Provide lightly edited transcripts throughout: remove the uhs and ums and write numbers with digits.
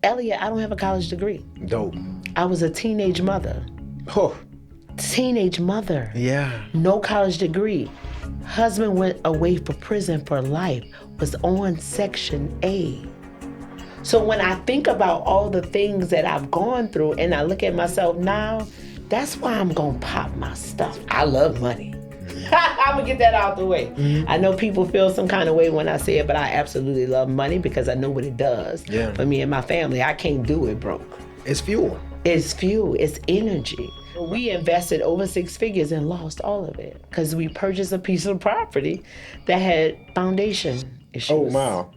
Elliot, I don't have a college degree. Dope. I was a teenage mother. Oh. Teenage mother. Yeah. No college degree. Husband went away for prison for life. Was on Section A. So when I think about all the things that I've gone through and I look at myself now, that's why I'm going to pop my stuff. I love money. I'm going to get that out the way. Mm-hmm. I know people feel some kind of way when I say it, but I absolutely love money because I know what it does for me and my family. I can't do it broke. It's fuel. It's fuel. It's energy. We invested over 6 figures and lost all of it because we purchased a piece of property that had foundation issues. Oh, wow.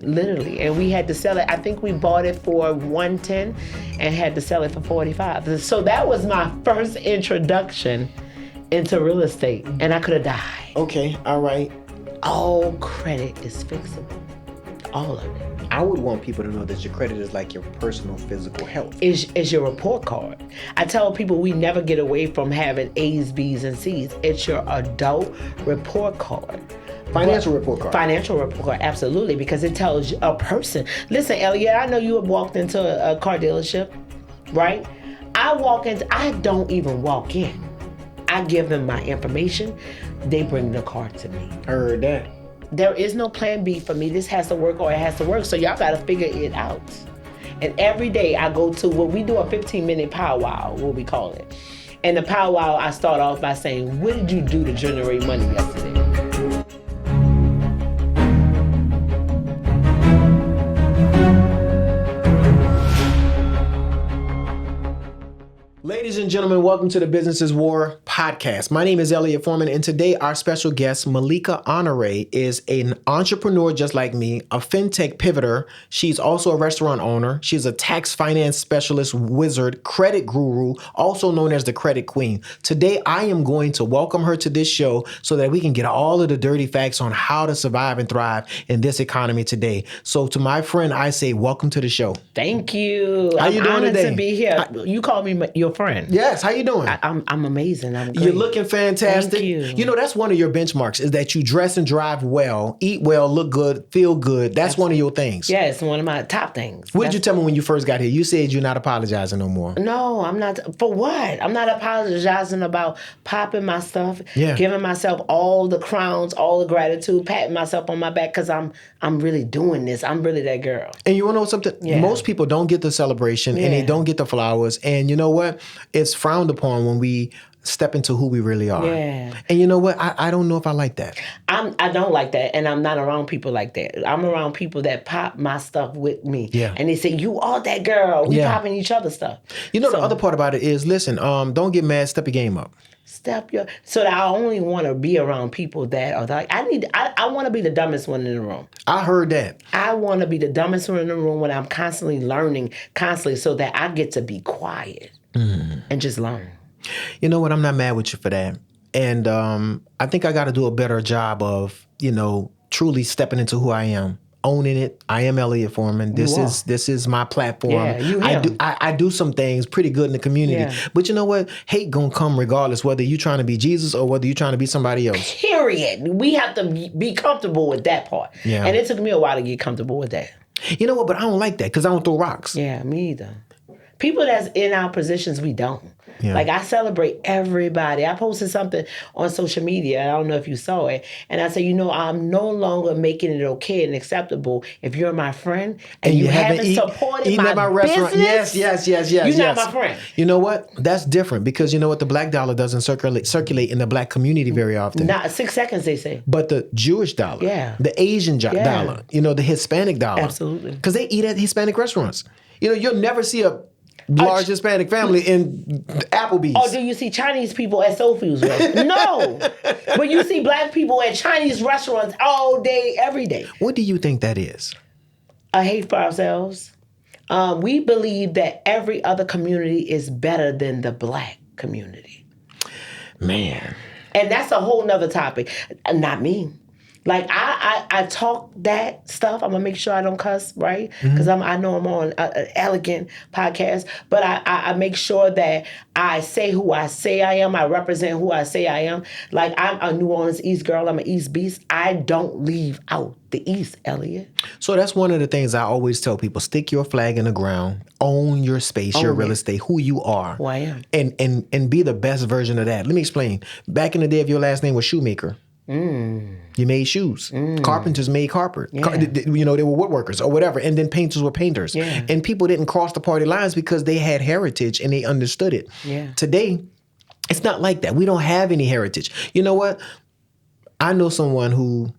Literally. And we had to sell it. I think we bought it for $110 and had to sell it for $45. So that was my first introduction into real estate. And I could have died. Okay. All right. All credit is fixable. All of it. I would want people to know that your credit is like your personal physical health. Is your report card. I tell people we never get away from having A's, B's, and C's. It's your adult report card. Financial report card. Financial report card, absolutely, because it tells a person. Listen, Elliot, I know you have walked into a car dealership, right? I don't even walk in. I give them my information. They bring the car to me. I heard that. There is no plan B for me. This has to work or it has to work. So y'all got to figure it out. And every day I go to we do a 15-minute powwow, what we call it. And the powwow, I start off by saying, what did you do to generate money yesterday? Ladies and gentlemen, welcome to the Business is War podcast. My name is Elliot Foreman, and today our special guest, Melika Honore, is an entrepreneur just like me, a fintech pivoter. She's also a restaurant owner. She's a tax finance specialist, wizard, credit guru, also known as the credit queen. Today, I am going to welcome her to this show so that we can get all of the dirty facts on how to survive and thrive in this economy today. So to my friend, I say, welcome to the show. Thank you. How you doing today? To be here. You call me your friend. Yes. How you doing? I'm amazing. I'm great. You're looking fantastic. Thank you. You know, that's one of your benchmarks is that you dress and drive well, eat well, look good, feel good. That's one of your things. Yeah, it's one of my top things. What did you tell me when you first got here? You said you're not apologizing no more. No, I'm not. For what? I'm not apologizing about popping my stuff, giving myself all the crowns, all the gratitude, patting myself on my back because I'm really doing this. I'm really that girl. And you want to know something? Yeah. Most people don't get the celebration and they don't get the flowers. And you know what? It's frowned upon when we step into who we really are. Yeah. And you know what? I don't know if I like that. I don't like that, and I'm not around people like that. I'm around people that pop my stuff with me. Yeah. And they say, you are that girl. We popping each other's stuff. You know, the other part about it is, listen, don't get mad, step your game up. So that I only want to be around people that are like, I want to be the dumbest one in the room. I heard that. I want to be the dumbest one in the room when I'm constantly learning, so that I get to be quiet and just learn. You know what? I'm not mad with you for that. And I think I got to do a better job of, truly stepping into who I am, owning it. I am Elliot Foreman. This is my platform. Yeah, I do some things pretty good in the community. Yeah. But you know what? Hate gonna come regardless, whether you're trying to be Jesus or whether you're trying to be somebody else. Period. We have to be comfortable with that part. Yeah. And it took me a while to get comfortable with that. You know what? But I don't like that because I don't throw rocks. Yeah, me either. People that's in our positions, we don't. Yeah. Like, I celebrate everybody. I posted something on social media. I don't know if you saw it. And I said, I'm no longer making it okay and acceptable if you're my friend and you haven't supported my business. Yes. You're not my friend. You know what? That's different because you know what? The black dollar doesn't circulate in the black community very often. Not 6 seconds, they say. But the Jewish dollar, the Asian dollar, the Hispanic dollar. Absolutely. Because they eat at Hispanic restaurants. You'll never see a large Hispanic family in Applebee's. Or do you see Chinese people at Soul Food's restaurants? No. But you see black people at Chinese restaurants all day, every day. What do you think that is? A hate for ourselves. We believe that every other community is better than the black community. Man. And that's a whole nother topic. Not me. Like I talk that stuff. I'm gonna make sure I don't cuss, right? Because I know I'm on an elegant podcast, but I make sure that I say who I say I am. I represent who I say I am. Like I'm a New Orleans East girl. I'm an East beast. I don't leave out the East, Elliot. So that's one of the things I always tell people: stick your flag in the ground, own your space, your real estate, who you are, Who I am, and be the best version of that. Let me explain. Back in the day, if your last name was Shoemaker. You made shoes. Carpenters made carpet. Yeah. They were woodworkers or whatever. And then painters were painters. Yeah. And people didn't cross the party lines because they had heritage and they understood it. Yeah. Today, it's not like that. We don't have any heritage. You know what? I know someone who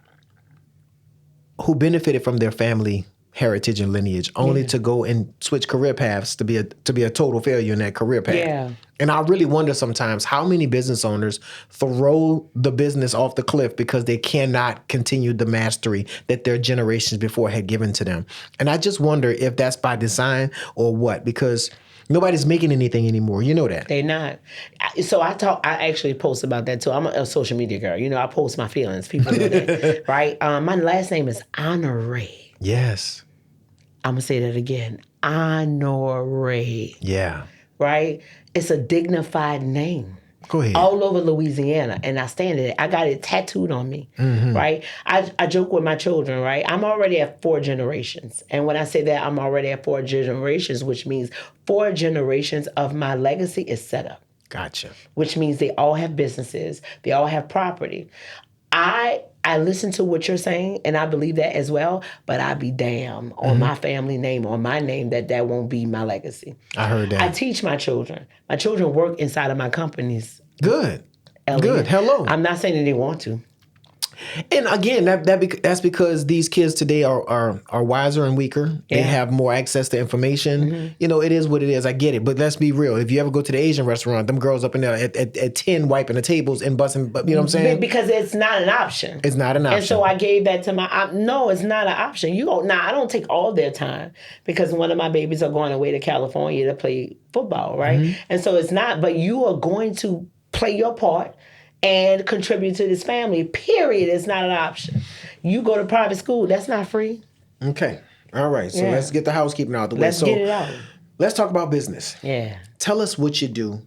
benefited from their family heritage and lineage only to go and switch career paths to be a total failure in that career path. Yeah. And I really wonder sometimes how many business owners throw the business off the cliff because they cannot continue the mastery that their generations before had given to them. And I just wonder if that's by design or what, because nobody's making anything anymore. You know that. They're not. So I actually post about that too. I'm a social media girl. You know, I post my feelings. People know that, right? My last name is Honore. Yes. I'm going to say that again. Honore. Yeah. Right? It's a dignified name. Go ahead. All over Louisiana. And I stand in it. I got it tattooed on me. Right? I joke with my children, right? I'm already at 4 generations. And when I say that I'm already at 4 generations, which means 4 generations of my legacy is set up. Gotcha. Which means they all have businesses. They all have property. I listen to what you're saying, and I believe that as well, but I be damn on my family name, on my name, that won't be my legacy. I heard that. I teach my children. My children work inside of my companies. Good. Elliot. Good. Hello. I'm not saying that they want to. And again, that's because these kids today are wiser and weaker. They have more access to information. You know, it is what it is. I get it. But let's be real. If you ever go to the Asian restaurant, them girls up in there at 10 wiping the tables and busting, you know what I'm saying? Because it's not an option. It's not an option. And so I gave that to no, it's not an option. I don't take all their time because one of my babies are going away to California to play football, right? And so it's not, but you are going to play your part and contribute to this family, period. It's not an option. You go to private school, that's not free. Okay. All right. So let's get the housekeeping out of the way. Let's get it out. Let's talk about business. Yeah. Tell us what you do.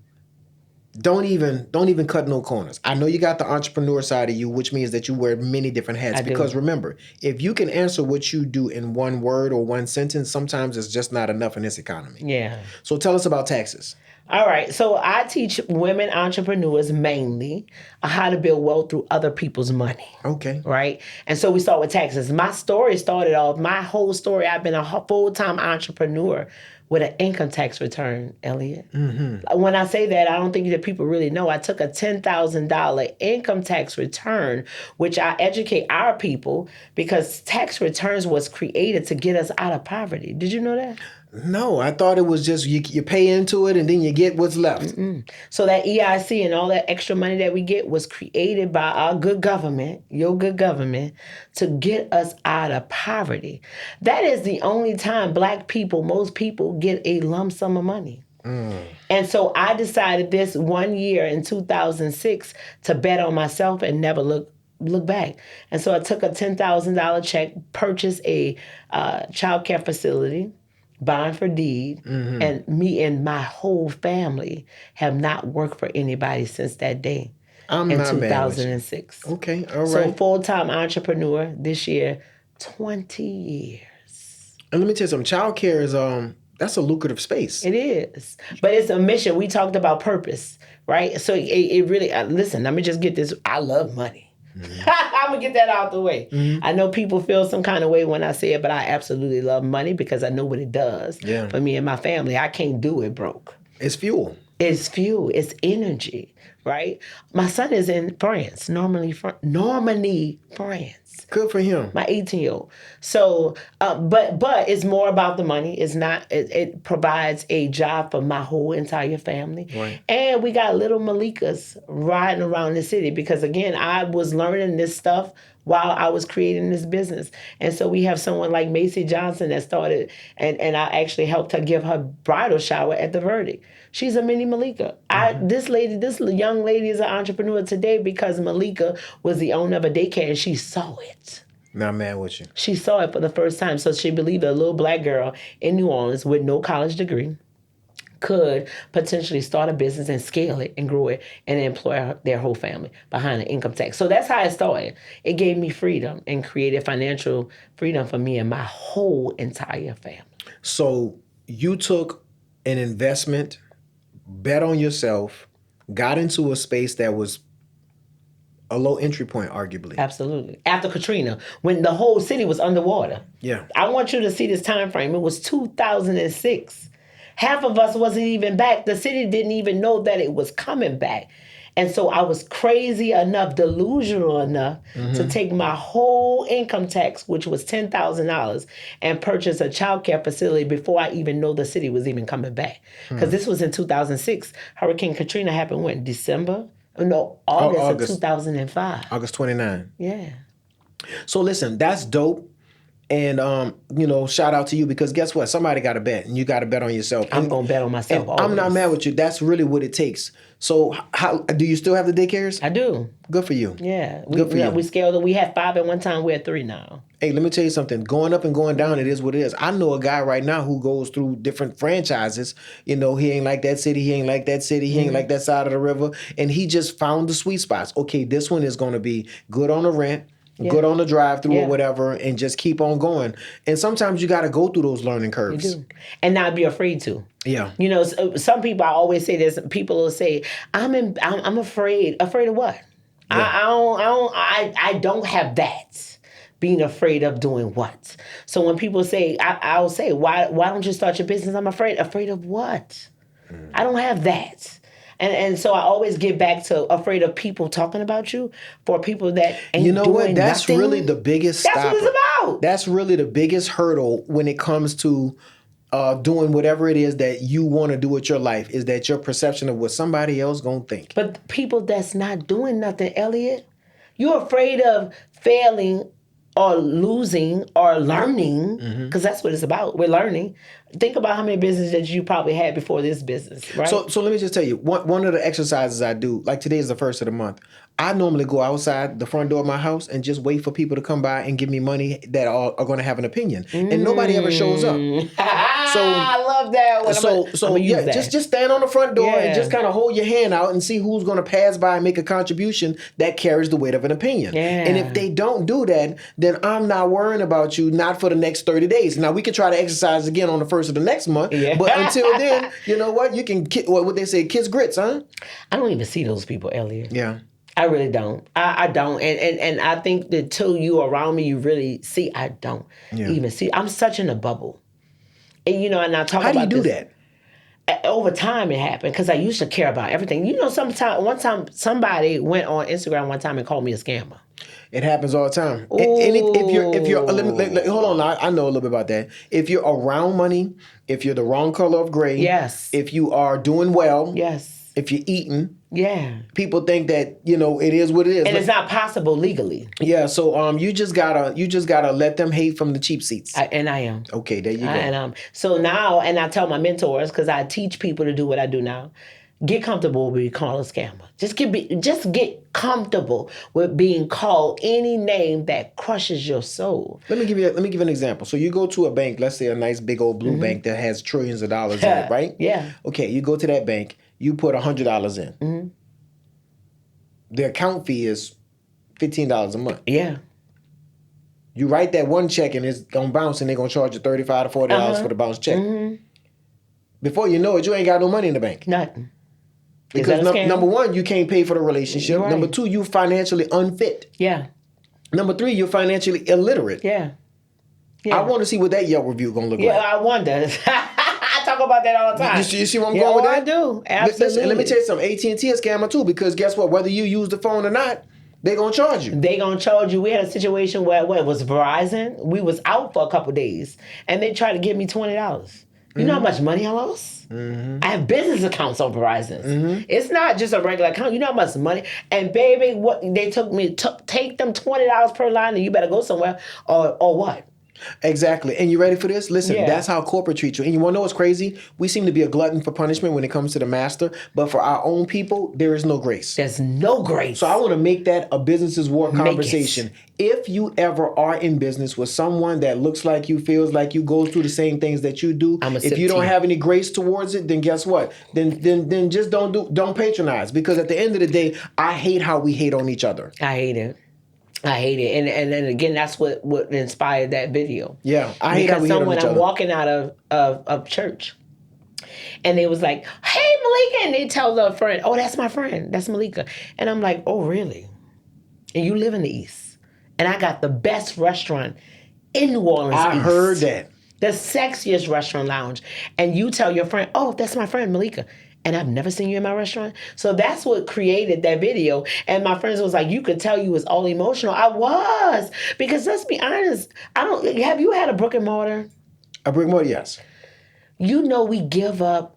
Don't even cut no corners. I know you got the entrepreneur side of you, which means that you wear many different hats. Because remember, if you can answer what you do in one word or one sentence, sometimes it's just not enough in this economy. Yeah. So tell us about taxes. All right. So I teach women entrepreneurs mainly how to build wealth through other people's money. Okay. Right? And so we start with taxes. My story started off, my whole story, I've been a full-time entrepreneur with an income tax return, Elliot. When I say that, I don't think that people really know. I took a $10,000 income tax return, which I educate our people because tax returns was created to get us out of poverty. Did you know that? No, I thought it was just you pay into it and then you get what's left. So that EIC and all that extra money that we get was created by our good government, your good government, to get us out of poverty. That is the only time Black people, most people, get a lump sum of money. And so I decided this one year in 2006 to bet on myself and never look back. And so I took a $10,000 check, purchased a child care facility, bond for deed, and me and my whole family have not worked for anybody since that day in 2006. Okay, all right. So full-time entrepreneur this year, 20 years. And let me tell you something, child care is that's a lucrative space. It is. But it's a mission. We talked about purpose, right? So it really, listen, let me just get this. I love money. I'm going to get that out the way. I know people feel some kind of way when I say it, but I absolutely love money because I know what it does for me and my family. I can't do it broke. It's fuel. It's fuel. It's energy, right? My son is in France, Normandy, France. Good for him. My 18-year-old. So, but it's more about the money. It's not. It provides a job for my whole entire family. Right. And we got little Malikas riding around the city because, again, I was learning this stuff while I was creating this business. And so we have someone like Macy Johnson that started, and I actually helped her give her bridal shower at the Verdict. She's a mini Malika. This young young lady is an entrepreneur today because Melika was the owner of a daycare and she saw it. Not mad with you. She saw it for the first time. So she believed a little black girl in New Orleans with no college degree could potentially start a business and scale it and grow it and employ their whole family behind an income tax. So that's how it started. It gave me freedom and created financial freedom for me and my whole entire family. So you took an investment, bet on yourself, got into a space that was a low entry point, arguably. Absolutely. After Katrina, when the whole city was underwater. Yeah. I want you to see this time frame. It was 2006. Half of us wasn't even back. The city didn't even know that it was coming back. And so I was crazy enough, delusional enough to take my whole income tax, which was $10,000, and purchase a child care facility before I even know the city was even coming back. Because this was in 2006. Hurricane Katrina happened when? December? No, August of 2005. August 29. Yeah. So listen, that's dope. And, shout out to you because guess what? Somebody got to bet and you got to bet on yourself. I'm going to bet on myself always. I'm not mad with you. That's really what it takes. So how do you still have the daycares? I do. Good for you. Yeah. Good for you. We scaled it. We had 5 at one time. We're at 3 now. Hey, let me tell you something. Going up and going down, it is what it is. I know a guy right now who goes through different franchises. He ain't like that city. He ain't like that city. He ain't like that side of the river. And he just found the sweet spots. Okay, this one is going to be good on the rent. Yeah. Good on the drive-through or whatever, and just keep on going. And sometimes you got to go through those learning curves. You do. And not be afraid to. Yeah. Some people, I always say this, people will say, I'm afraid. Afraid of what? Yeah. I don't have that. Being afraid of doing what? So when people say, I'll say, why don't you start your business? I'm afraid. Afraid of what? I don't have that. And so I always get back to afraid of people talking about you for people that ain't doing what? That's nothing. Really the biggest stopper. That's what it's about. That's really the biggest hurdle when it comes to doing whatever it is that you want to do with your life is that your perception of what somebody else gonna think. But people that's not doing nothing, Elliot, you're afraid of failing or losing or learning, because that's what it's about. We're learning. Think about how many businesses that you probably had before this business, right? So let me just tell you, one of the exercises I do, like today is the first of the month, I normally go outside the front door of my house and just wait for people to come by and give me money that are going to have an opinion. And nobody ever shows up. So I love that. Just stand on the front door and just kind of hold your hand out and see who's going to pass by and make a contribution that carries the weight of an opinion. Yeah. And if they don't do that, then I'm not worrying about you, not for the next 30 days. Now, we can try to exercise again on the first of the next month, but until then, you know what? You can, what they say, kiss grits, huh? I don't even see those people, Elliot. Yeah. I really don't. I don't. And I think that till you around me, you really see, I don't even see. I'm such in a bubble. And, and I talk about How do you do that? Over time it happened because I used to care about everything. One time somebody went on Instagram one time and called me a scammer. It happens all the time. And if you're hold on, I know a little bit about that. If you're around money, if you're the wrong color of gray, yes. If you are doing well, yes. If you're eating, people think that it is what it is, and it's not possible legally. Yeah, so you just gotta let them hate from the cheap seats. And I am. Okay, there you go. So now, and I tell my mentors because I teach people to do what I do now. Get comfortable with being called a scammer. Just get comfortable with being called any name that crushes your soul. Let me give you an example. So you go to a bank, let's say a nice big old blue bank that has trillions of dollars in it, right? Yeah. Okay, you go to that bank, you put $100 in. Mm-hmm. The account fee is $15 a month. Yeah. You write that one check and it's gonna bounce and they're gonna charge you $35 to $40 for the bounce check. Mm-hmm. Before you know it, you ain't got no money in the bank. Nothing. Because number one, you can't pay for the relationship. Right. Number two, you financially unfit. Yeah. Number three, you're financially illiterate. Yeah. I want to see what that Yelp review gonna look like. Yeah, I wonder. I talk about that all the time. You see what I'm going with that? I do. Absolutely. Listen, let me tell you something. AT&T is a scammer too, because guess what? Whether you use the phone or not, they gonna charge you. They gonna charge you. We had a situation where it was Verizon. We was out for a couple of days, and they tried to give me $20. You know how much money I lost? Mm-hmm. I have business accounts on Verizon. Mm-hmm. It's not just a regular account. You know how much money? And baby, what they took me, take them $20 per line, and you better go somewhere, or what? Exactly. And you ready for this? Listen, Yeah. that's how corporate treats you. And you want to know what's crazy? We seem to be a glutton for punishment when it comes to the master, but for our own people, there is no grace. There's no grace. So I want to make that a business's war Make conversation. If you ever are in business with someone that looks like you, feels like you, goes through the same things that you do, if you don't have any grace towards it, then guess what? Then just don't patronize. Because at the end of the day, I hate how we hate on each other. I hate it. And then again, that's what inspired that video. Yeah, I hate how we hate on each other. I'm walking out of church, and they was like, "Hey, Melika," and they tell the friend, "Oh, that's my friend. That's Melika." And I'm like, "Oh, really? And you live in the East? And I got the best restaurant in New Orleans I East. heard that. The sexiest restaurant lounge. And you tell your friend, oh, that's my friend, Melika. And I've never seen you in my restaurant." So that's what created that video. And my friends was like, you could tell you was all emotional. I was. Because let's be honest, have you had a brick and mortar? A brick and mortar, yes. You know we give up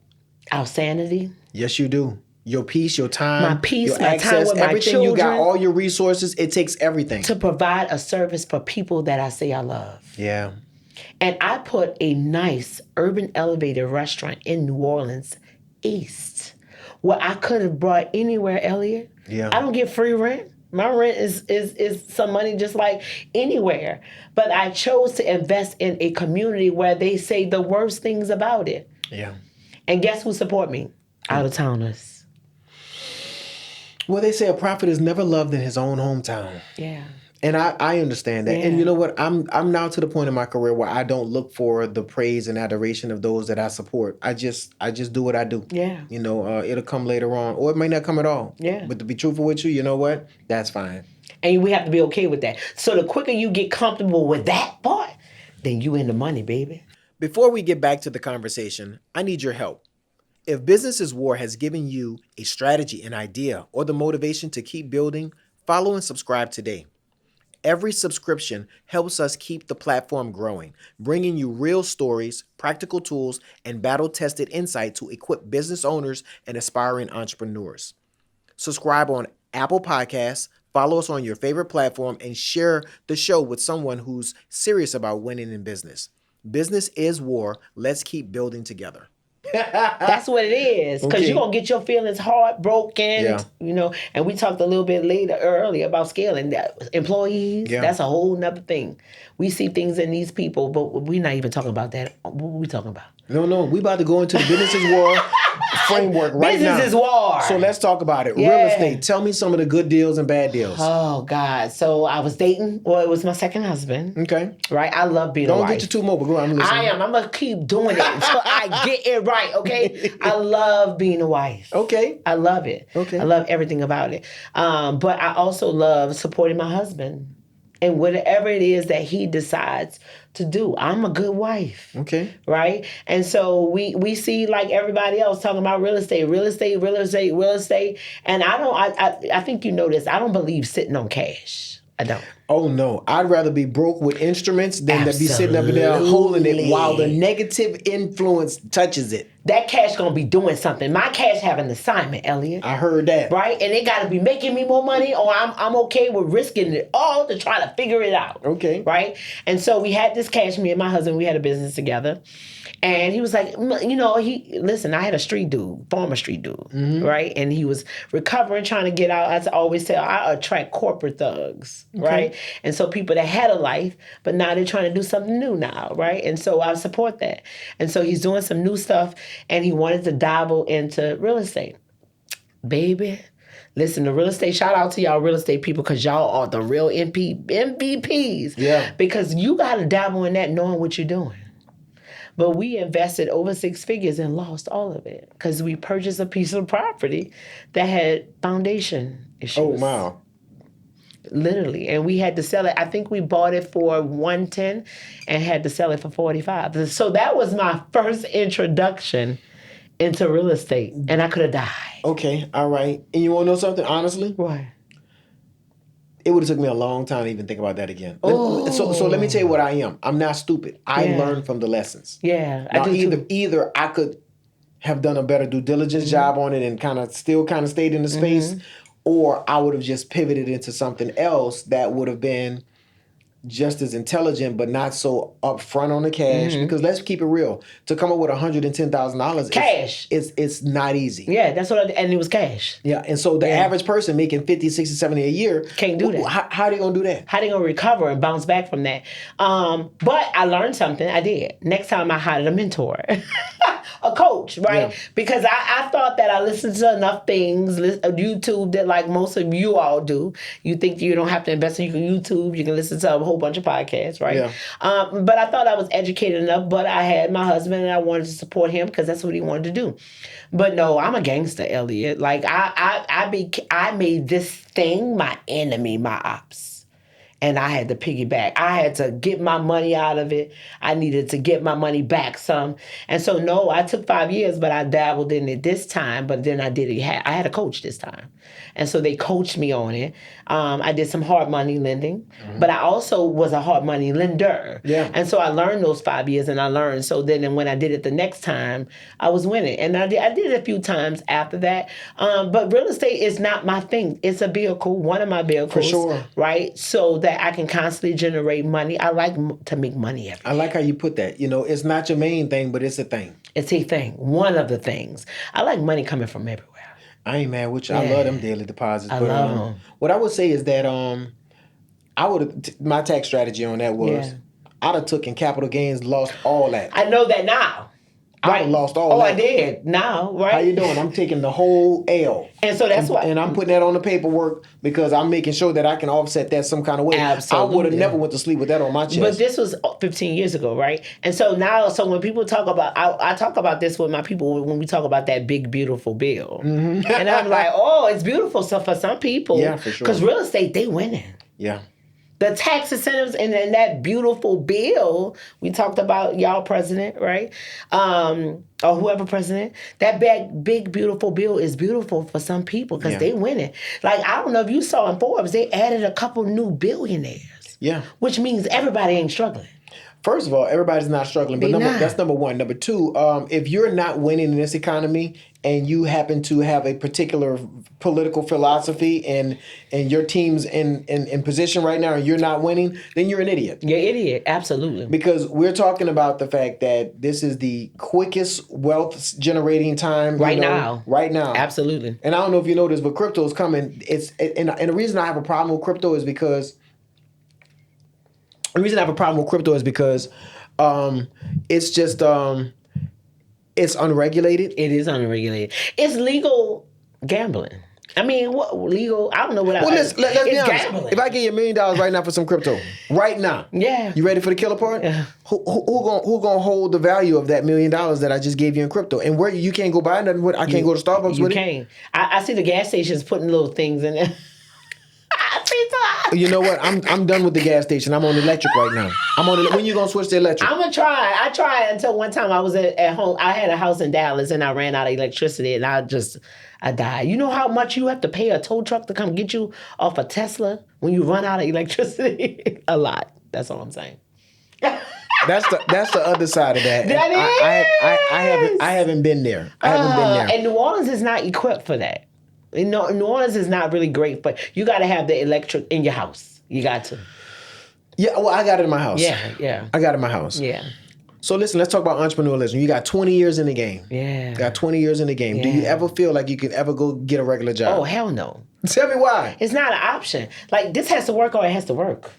our sanity. Yes, you do. Your peace, your time, my peace, your my access, time with my everything. children. You got all your resources. It takes everything to provide a service for people that I say I love. Yeah. And I put a nice urban elevated restaurant in New Orleans East where I could have brought anywhere, Elliot. Yeah. I don't get free rent. My rent is some money just like anywhere. But I chose to invest in a community where they say the worst things about it. Yeah. And guess who support me? Out of towners. Well, they say a prophet is never loved in his own hometown. Yeah. And I understand that. Yeah. And you know what? I'm now to the point in my career where I don't look for the praise and adoration of those that I support. I just do what I do. Yeah. You know, it'll come later on, or it may not come at all. Yeah. But to be truthful with you, you know what? That's fine. And we have to be okay with that. So the quicker you get comfortable with that part, then you in the money, baby. Before we get back to the conversation, I need your help. If Business War has given you a strategy, an idea, or the motivation to keep building, follow and subscribe today. Every subscription helps us keep the platform growing, bringing you real stories, practical tools, and battle-tested insight to equip business owners and aspiring entrepreneurs. Subscribe on Apple Podcasts, follow us on your favorite platform, and share the show with someone who's serious about winning in business. Business is war. Let's keep building together. That's what it is. Because you're going to get your feelings heartbroken, you know. And we talked a little bit earlier about scaling. That employees, that's a whole nother thing. We see things in these people, but we're not even talking about that. What are we talking about? No. We about to go into the Business is War framework right now. Business is war. So let's talk about it. Real estate. Tell me some of the good deals and bad deals. Oh, God. So I was dating. Well, it was my second husband. Okay. Right? I love being a wife. Don't get you too mobile. Go on, I'm listening. I am. I'm going to keep doing it until I get it right, okay? I love being a wife. Okay. I love it. Okay. I love everything about it. But I also love supporting my husband and whatever it is that he decides to do. I'm a good wife. Okay. Right? And so we see like everybody else talking about real estate. And I think you know this. I don't believe sitting on cash. I don't. Oh, no. I'd rather be broke with instruments than to be sitting up in there holding it while the negative influence touches it. That cash going to be doing something. My cash have an assignment, Elliot. I heard that. Right? And it got to be making me more money, or I'm okay with risking it all to try to figure it out. Okay. Right? And so we had this cash, me and my husband, we had a business together. And he was like, you know, listen, I had a former street dude, right? And he was recovering, trying to get out. As I always say, I attract corporate thugs, right? And so people that had a life, but now they're trying to do something new now, right? And so I support that. And so he's doing some new stuff, and he wanted to dabble into real estate. Baby, listen, the real estate, shout out to y'all real estate people, because y'all are the real MVPs. Yeah. Because you got to dabble in that knowing what you're doing. But we invested over 6 figures and lost all of it because we purchased a piece of property that had foundation issues. Oh, wow. Literally. And we had to sell it. I think we bought it for $110 and had to sell it for $45. So that was my first introduction into real estate. And I could have died. Okay. All right. And you want to know something, honestly? Why? It would have took me a long time to even think about that again. So let me tell you what I am. I'm not stupid. I learned from the lessons. Yeah. Now, either I could have done a better due diligence job on it and kind of stayed in the space, or I would have just pivoted into something else that would have been just as intelligent, but not so upfront on the cash. Because let's keep it real, to come up with $110,000 cash, it's not easy. Yeah, that's what I did. And it was cash. Yeah, and so the average person making 50, 60, 70 a year can't do that. How are they gonna do that? How they gonna recover and bounce back from that? But I learned something. I did. Next time I hired a mentor, a coach, right? Yeah. Because I thought that I listened to enough things, YouTube, that like most of you all do. You think you don't have to invest in YouTube. You can listen to a whole bunch of podcasts, right? Yeah. But I thought I was educated enough. But I had my husband, and I wanted to support him because that's what he wanted to do. But no, I'm a gangster, Elliot. Like I made this thing my enemy, my ops. And I had to piggyback. I had to get my money out of it. I needed to get my money back some. And so, no, I took 5 years, but I dabbled in it this time. But then I did it. I had a coach this time. And so they coached me on it. I did some hard money lending, but I also was a hard money lender. Yeah. And so I learned those 5 years, and I learned. So then when I did it the next time, I was winning. And I did it a few times after that. But real estate is not my thing. It's a vehicle, one of my vehicles. For sure. Right? So that I can constantly generate money. I like to make money every day. I like how you put that. You know, it's not your main thing, but it's a thing. It's a thing. One of the things. I like money coming from everywhere. I ain't mad with you. Yeah. I love them daily deposits. I love them. What I would say is that my tax strategy on that was I'd have took in capital gains, lost all that. I know that now. I lost all that. Oh, I did. Now, right? How you doing? I'm taking the whole L. And so that's why. And I'm putting that on the paperwork because I'm making sure that I can offset that some kind of way. Absolutely. I would have never went to sleep with that on my chest. But this was 15 years ago, right? And so now, when people talk about, I talk about this with my people when we talk about that big, beautiful bill. Mm-hmm. And I'm like, oh, it's beautiful stuff for some people. Yeah, for sure. Because real estate, they winning. Yeah. The tax incentives and then that beautiful bill, we talked about y'all president, right? Or whoever president, that big, beautiful bill is beautiful for some people because they win it. Like, I don't know if you saw in Forbes, they added a couple new billionaires. Yeah. Which means everybody ain't struggling. First of all, everybody's not struggling, but that's number one. Number two, if you're not winning in this economy and you happen to have a particular political philosophy and your team's in position right now and you're not winning, then you're an idiot. You're an idiot, absolutely. Because we're talking about the fact that this is the quickest wealth generating time right now. Right now. Absolutely. And I don't know if you know this, but crypto is coming. And the reason I have a problem with crypto is because it's just it's unregulated. It is unregulated. It's legal gambling. I mean, what legal? I don't know what. Let's be honest. Gambling. If I give you $1 million right now for some crypto, right now, you ready for the killer part? Yeah. Who gonna hold the value of that $1 million that I just gave you in crypto? And where you can't go buy nothing with? I can't go to Starbucks with it. You can't. I see the gas stations putting little things in there. You know what? I'm done with the gas station. I'm on electric right now. When you gonna switch to electric? I'm gonna try. I tried until one time I was at home. I had a house in Dallas and I ran out of electricity and I died. You know how much you have to pay a tow truck to come get you off a Tesla when you run out of electricity? A lot. That's all I'm saying. That's the other side of that. I haven't been there. And New Orleans is not equipped for that. New Orleans is not really great, but you got to have the electric in your house. You got to. Yeah, well, I got it in my house. Yeah. I got it in my house. Yeah. So listen, let's talk about entrepreneurialism. You got 20 years in the game. Yeah. You got 20 years in the game. Yeah. Do you ever feel like you could ever go get a regular job? Oh, hell no. Tell me why. It's not an option. Like, this has to work or it has to work.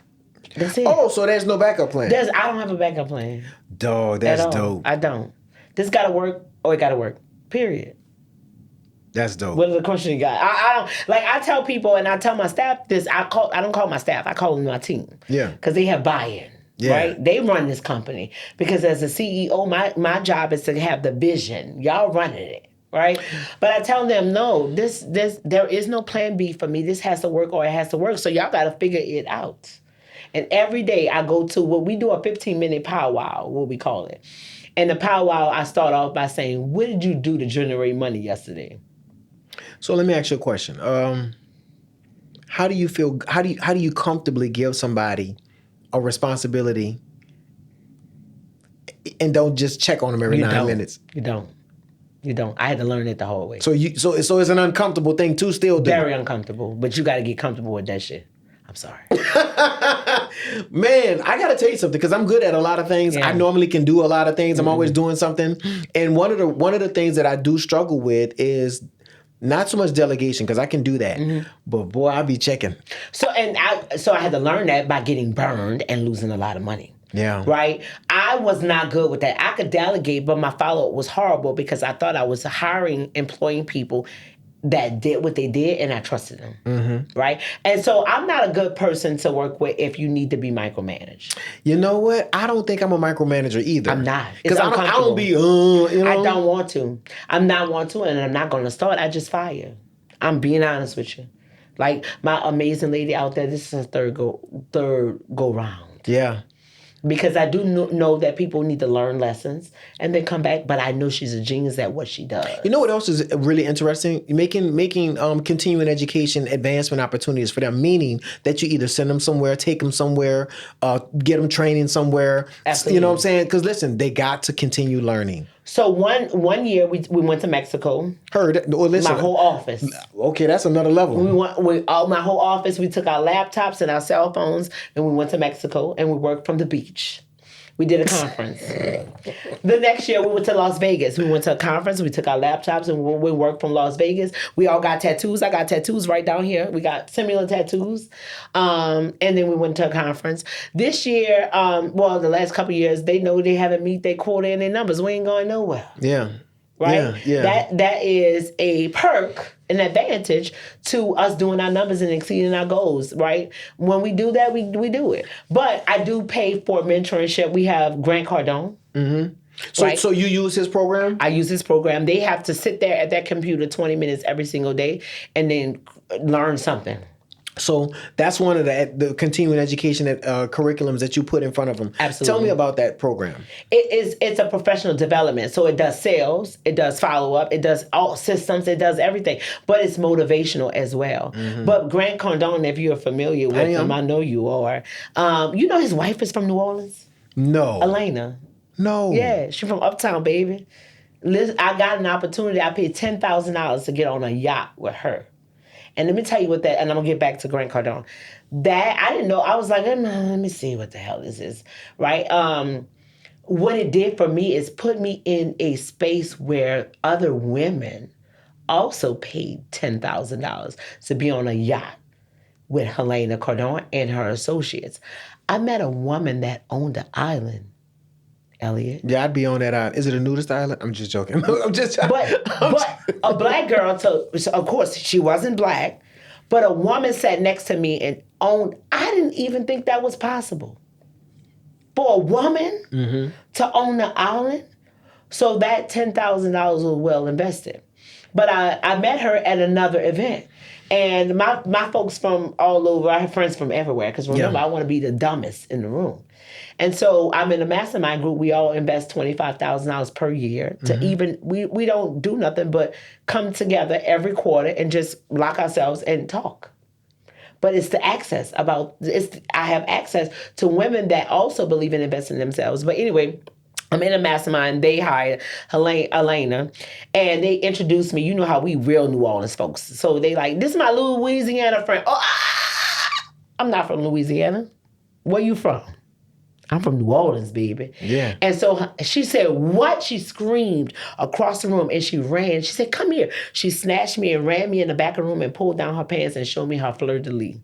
That's it. Oh, so there's no backup plan. I don't have a backup plan. Dog, that's dope. I don't. This got to work or it got to work. Period. That's dope. What other question you got? I don't like. I tell people and I tell my staff this. I don't call my staff. I call them my team. Yeah. Because they have buy-in. Yeah. Right. They run this company because as a CEO, my job is to have the vision. Y'all running it. Right. But I tell them no. This there is no plan B for me. This has to work or it has to work. So y'all got to figure it out. And every day I go to what we do a 15-minute powwow. What we call it. And the powwow, I start off by saying, "What did you do to generate money yesterday?" So let me ask you a question. How do you feel? How do you comfortably give somebody a responsibility and don't just check on them every 9 minutes? You don't. I had to learn it the whole way. So it's an uncomfortable thing to still do. Very uncomfortable, but you got to get comfortable with that shit. I'm sorry. Man, I gotta tell you something because I'm good at a lot of things. Yeah. I normally can do a lot of things. I'm always doing something. And one of the things that I do struggle with is not so much delegation because I can do that. But boy, I be checking. So I had to learn that by getting burned and losing a lot of money. Yeah. Right? I was not good with that. I could delegate, but my follow-up was horrible because I thought I was employing people that did what they did, and I trusted them. Right? And so I'm not a good person to work with if you need to be micromanaged. You know what? I don't think I'm a micromanager either. I'm not. Because I don't be, I don't want to. I'm not want to, and I'm not going to start. I just fire. I'm being honest with you. Like my amazing lady out there, this is her third go round. Yeah. Because I do know that people need to learn lessons and then come back, but I know she's a genius at what she does. You know what else is really interesting? Making continuing education advancement opportunities for them, meaning that you either send them somewhere, take them somewhere, get them training somewhere. Absolutely. You know what I'm saying? Because listen, they got to continue learning. So one year we went to Mexico. Listen. My whole office. Okay, that's another level. My whole office. We took our laptops and our cell phones, and we went to Mexico, and we worked from the beach. We did a conference. The next year, we went to Las Vegas. We went to a conference. We took our laptops and we worked from Las Vegas. We all got tattoos. I got tattoos right down here. We got similar tattoos. And then we went to a conference. This year, the last couple of years, they know they haven't meet their quota and their numbers. We ain't going nowhere. Yeah. Right? Yeah. That is a perk, an advantage to us doing our numbers and exceeding our goals, right? When we do that, we do it. But I do pay for mentorship. We have Grant Cardone. So you use his program? I use his program. They have to sit there at that computer 20 minutes every single day and then learn something. So that's one of the continuing education curriculums that you put in front of them. Absolutely. Tell me about that program. It's a professional development. So it does sales, it does follow-up, it does all systems, it does everything. But it's motivational as well. But Grant Cardone, if you're familiar with him, I know you are. You know his wife is from New Orleans? No. Elena. No. Yeah, she's from Uptown, baby. Listen, I got an opportunity. I paid $10,000 to get on a yacht with her. And let me tell you what that, and I'm going to get back to Grant Cardone. That, I didn't know. I was like, let me see what the hell this is, right? What it did for me is put me in a space where other women also paid $10,000 to be on a yacht with Helena Cardone and her associates. I met a woman that owned an island, Elliot. Yeah, I'd be on that island. Is it a nudist island? I'm just joking. But a black girl, so of course she wasn't black, but a woman sat next to me and owned. I didn't even think that was possible for a woman to own the island. So that $10,000 was well invested. But I met her at another event. And my folks from all over, I have friends from everywhere, because remember, I want to be the dumbest in the room. And so I'm in a mastermind group. We all invest $25,000 per year to even, we don't do nothing but come together every quarter and just lock ourselves and talk. But it's the access I have access to women that also believe in investing in themselves. But anyway, I'm in a mastermind. They hired Elena, and they introduced me. You know how we real New Orleans folks. So they like, this is my Louisiana friend. I'm not from Louisiana. Where you from? I'm from New Orleans, baby. Yeah. And so she said, what? She screamed across the room and she ran. She said, come here. She snatched me and ran me in the back of the room and pulled down her pants and showed me her fleur-de-lis.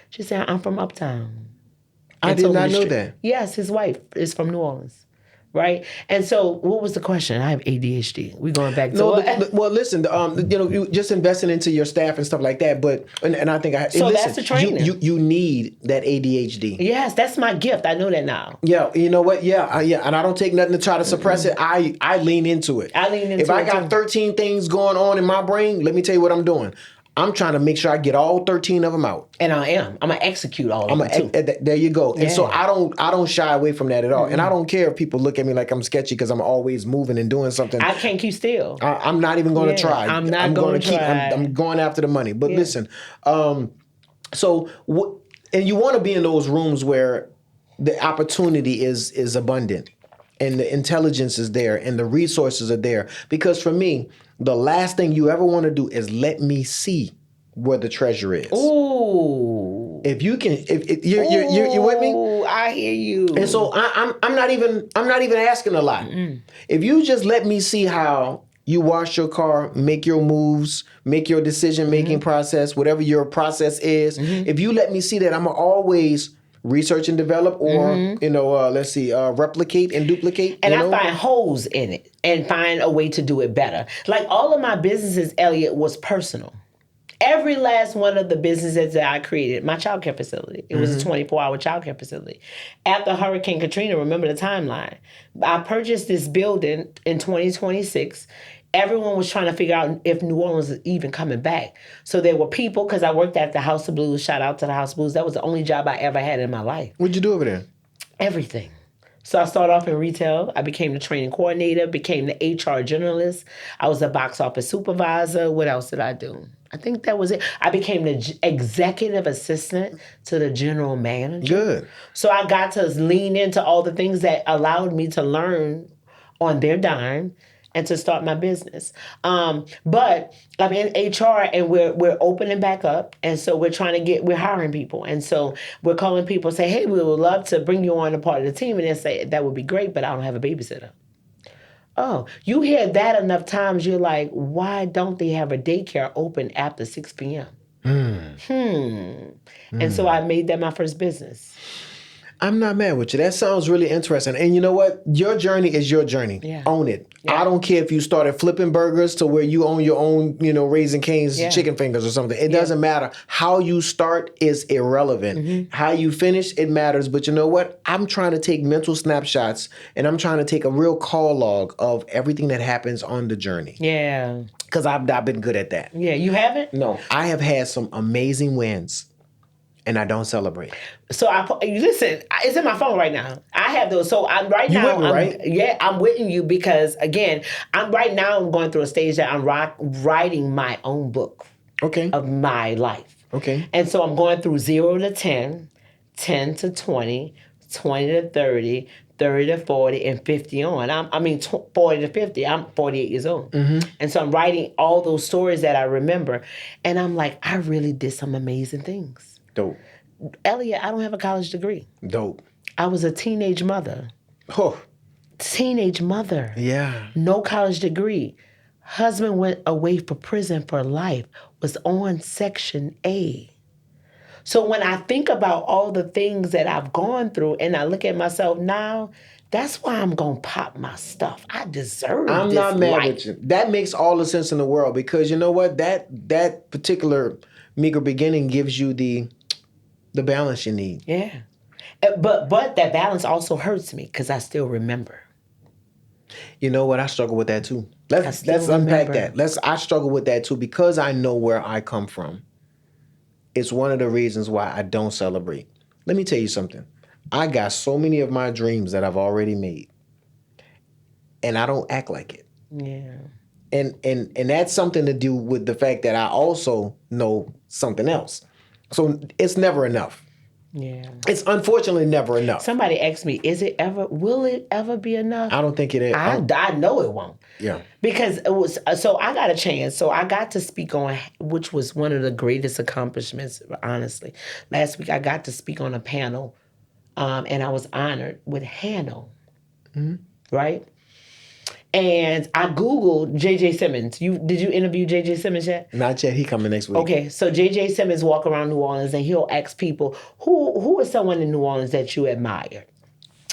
She said, I'm from Uptown. I did not know that. Yes, his wife is from New Orleans. Right? And so what was the question? I have ADHD. We're going back to it. Well, listen, you just investing into your staff and stuff like that, but and I think that's the training. You need that ADHD. Yes, that's my gift. I know that now. Yeah, you know what? Yeah, and I don't take nothing to try to suppress it. I lean into it. If I got 13 things going on in my brain, let me tell you what I'm doing. I'm trying to make sure I get all 13 of them out. And I am. I'm going to execute all of them, too. There you go. Yeah. And so I don't shy away from that at all. Mm-hmm. And I don't care if people look at me like I'm sketchy because I'm always moving and doing something. I can't keep still. I'm not even going to try. I'm going to try. I'm going after the money. But listen, and you want to be in those rooms where the opportunity is abundant and the intelligence is there and the resources are there. Because for me, the last thing you ever want to do is let me see where the treasure is. Ooh. If you can, if you're with me. Ooh, I hear you. And so I'm not even asking a lot. If you just let me see how you wash your car, make your moves, make your decision making process, whatever your process is. If you let me see that, I'm always research and develop, or replicate and duplicate. And I find holes in it and find a way to do it better. Like all of my businesses, Elliot, was personal. Every last one of the businesses that I created, my childcare facility, it was a 24-hour childcare facility. After Hurricane Katrina, remember the timeline, I purchased this building in 2026. Everyone was trying to figure out if New Orleans is even coming back. So there were people, because I worked at the House of Blues, shout out to the House of Blues. That was the only job I ever had in my life. What'd you do over there? Everything. So I started off in retail. I became the training coordinator, became the HR generalist. I was a box office supervisor. What else did I do? I think that was it. I became the executive assistant to the general manager. Good. So I got to lean into all the things that allowed me to learn on their dime and to start my business. But I'm in HR and we're opening back up. And so we're hiring people. And so we're calling people and say, hey, we would love to bring you on a part of the team. And they say, that would be great, but I don't have a babysitter. Oh, you hear that enough times, you're like, why don't they have a daycare open after 6 p.m.? And so I made that my first business. I'm not mad with you. That sounds really interesting. And you know what? Your journey is your journey. Yeah. Own it. Yeah. I don't care if you started flipping burgers to where you own your own, Raising Cane's chicken fingers or something. It doesn't matter. How you start is irrelevant. How you finish, it matters. But you know what? I'm trying to take mental snapshots and I'm trying to take a real call log of everything that happens on the journey. Yeah. Because I've not been good at that. Yeah, you haven't? No. I have had some amazing wins. And I don't celebrate. So listen, it's in my phone right now. I have those. So I'm right you now. With me, right? Yeah, I'm with you because again, I'm going through a stage that I'm writing my own book. Okay. Of my life. Okay. And so I'm going through 0 to 10, 10 to 20, 20 to 30, 30 to 40, and 50 on. 40 to 50. I'm 48 years old. And so I'm writing all those stories that I remember. And I'm like, I really did some amazing things. Dope. Elliot, I don't have a college degree. Dope. I was a teenage mother. Oh. Teenage mother. Yeah. No college degree. Husband went away for prison for life. Was on Section A. So when I think about all the things that I've gone through and I look at myself now, that's why I'm going to pop my stuff. I deserve I'm this not mad life. with you. That makes all the sense in the world because you know what? That particular meager beginning gives you the balance you need. Yeah. But that balance also hurts me because I still remember. You know what? I struggle with that too. Let's unpack that. I struggle with that too because I know where I come from. It's one of the reasons why I don't celebrate. Let me tell you something. I got so many of my dreams that I've already made. And I don't act like it. Yeah. And that's something to do with the fact that I also know something else. So it's never enough. Yeah. It's unfortunately never enough. Somebody asked me, will it ever be enough? I don't think it is. I know it won't. Yeah. Because it was, so I got a chance. So I got to speak on, which was one of the greatest accomplishments, honestly. Last week I got to speak on a panel and I was honored with Hanno. Right? And I Googled J.J. Simmons. Did you interview J.J. Simmons yet? Not yet. He coming next week. Okay, so J.J. Simmons walk around New Orleans and he'll ask people, who is someone in New Orleans that you admire?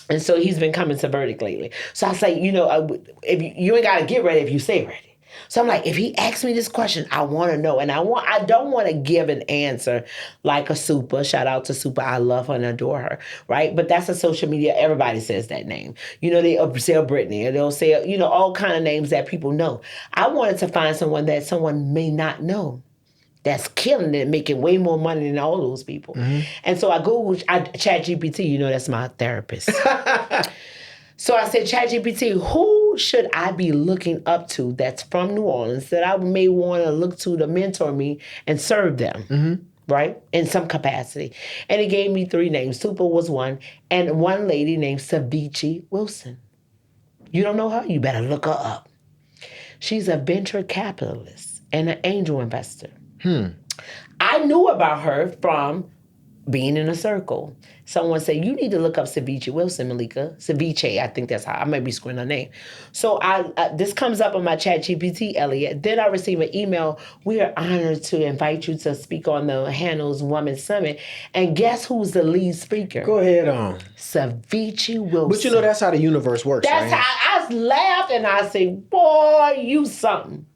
And so he's been coming to Verdict lately. So I say, if you ain't got to get ready if you say ready. So I'm like, if he asks me this question, I want to know. And I don't want to give an answer like a Super. Shout out to Super. I love her and adore her, right? But that's a social media. Everybody says that name. They'll say Britney, or they'll say, all kind of names that people know. I wanted to find someone that someone may not know that's killing it, making way more money than all those people. And so I Googled ChatGPT. That's my therapist. So I said, ChatGPT, who should I be looking up to that's from New Orleans that I may want to look to mentor me and serve them, right, in some capacity? And it gave me 3 names. Super was one, and one lady named Savichi Wilson. You don't know her? You better look her up. She's a venture capitalist and an angel investor. I knew about her from being in a circle. Someone said, you need to look up Ceviche Wilson, Melika. Ceviche, I think that's how, I might be screwing her name. So this comes up on my chat GPT, Elliot. Then I receive an email, we are honored to invite you to speak on the Handles Women's Summit. And guess who's the lead speaker? Go ahead on. Ceviche Wilson. But you know that's how the universe works, That's right? how I laughed and I said, boy, you something.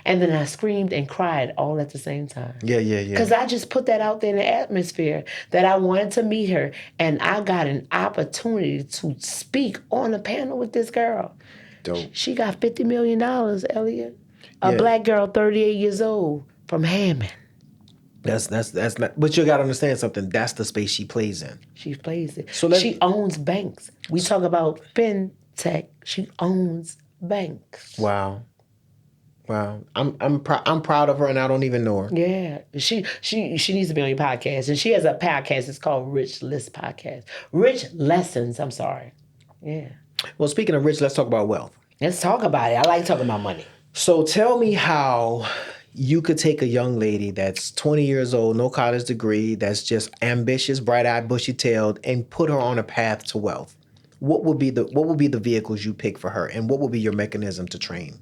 And then I screamed and cried all at the same time. Yeah. Because I just put that out there in the atmosphere that I wanted to meet her. And I got an opportunity to speak on a panel with this girl. Dope. She got $50 million, Elliot. A black girl, 38 years old, from Hammond. That's not, but you got to understand something. That's the space she plays in. She plays it. So she owns banks. We talk about fintech. She owns banks. Wow. I'm proud of her, and I don't even know her. Yeah, she needs to be on your podcast, and she has a podcast. It's called Rich Podcast. Rich Lessons. I'm sorry. Yeah. Well, speaking of rich, let's talk about wealth. Let's talk about it. I like talking about money. So tell me how you could take a young lady that's 20 years old, no college degree, that's just ambitious, bright-eyed, bushy-tailed, and put her on a path to wealth. What would be the vehicles you pick for her, and what would be your mechanism to train?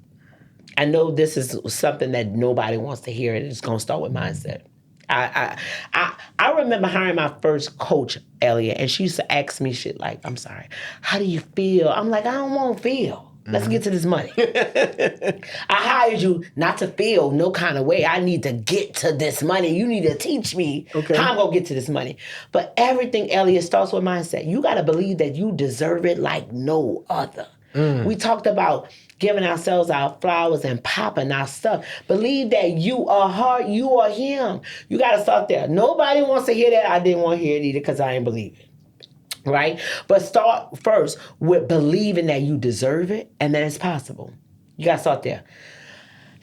I know this is something that nobody wants to hear, and it's going to start with mindset. I remember hiring my first coach, Elliot, and she used to ask me shit like, I'm sorry, how do you feel? I'm like, I don't want to feel. Let's get to this money. I hired you not to feel no kind of way. I need to get to this money. You need to teach me how I'm going to get to this money. But everything, Elliot, starts with mindset. You got to believe that you deserve it like no other. We talked about giving ourselves our flowers and popping our stuff. Believe that you are her, you are him. You got to start there. Nobody wants to hear that. I didn't want to hear it either because I ain't believe it. Right? But start first with believing that you deserve it and that it's possible. You got to start there.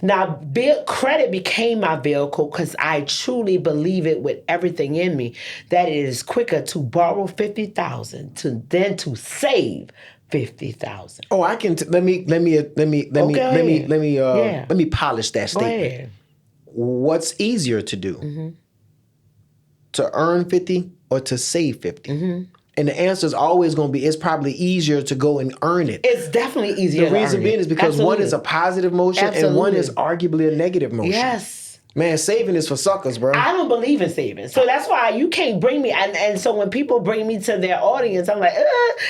Now, credit became my vehicle because I truly believe it with everything in me that it is quicker to borrow $50,000 than to save $50,000. Oh, I can. Let me polish that statement. What's easier to do? Mm-hmm. To earn 50 or to save 50? Mm-hmm. And the answer is always going to be, it's probably easier to go and earn it. It's definitely easier to earn it. The reason being is because one is a positive motion and one is arguably a negative motion. Yes. Man, saving is for suckers, bro. I don't believe in saving. So that's why you can't bring me. And so when people bring me to their audience, I'm like,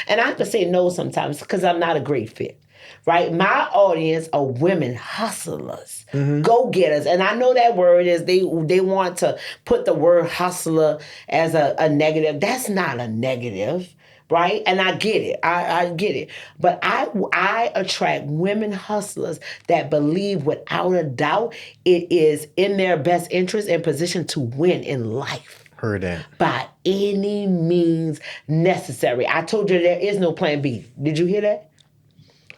and I have to say no sometimes because I'm not a great fit. Right? My audience are women hustlers, go-getters. And I know that word is, they want to put the word hustler as a negative. That's not a negative, right? And I get it. I get it. But I attract women hustlers that believe without a doubt it is in their best interest and position to win in life. Heard that. By any means necessary. I told you there is no plan B. Did you hear that?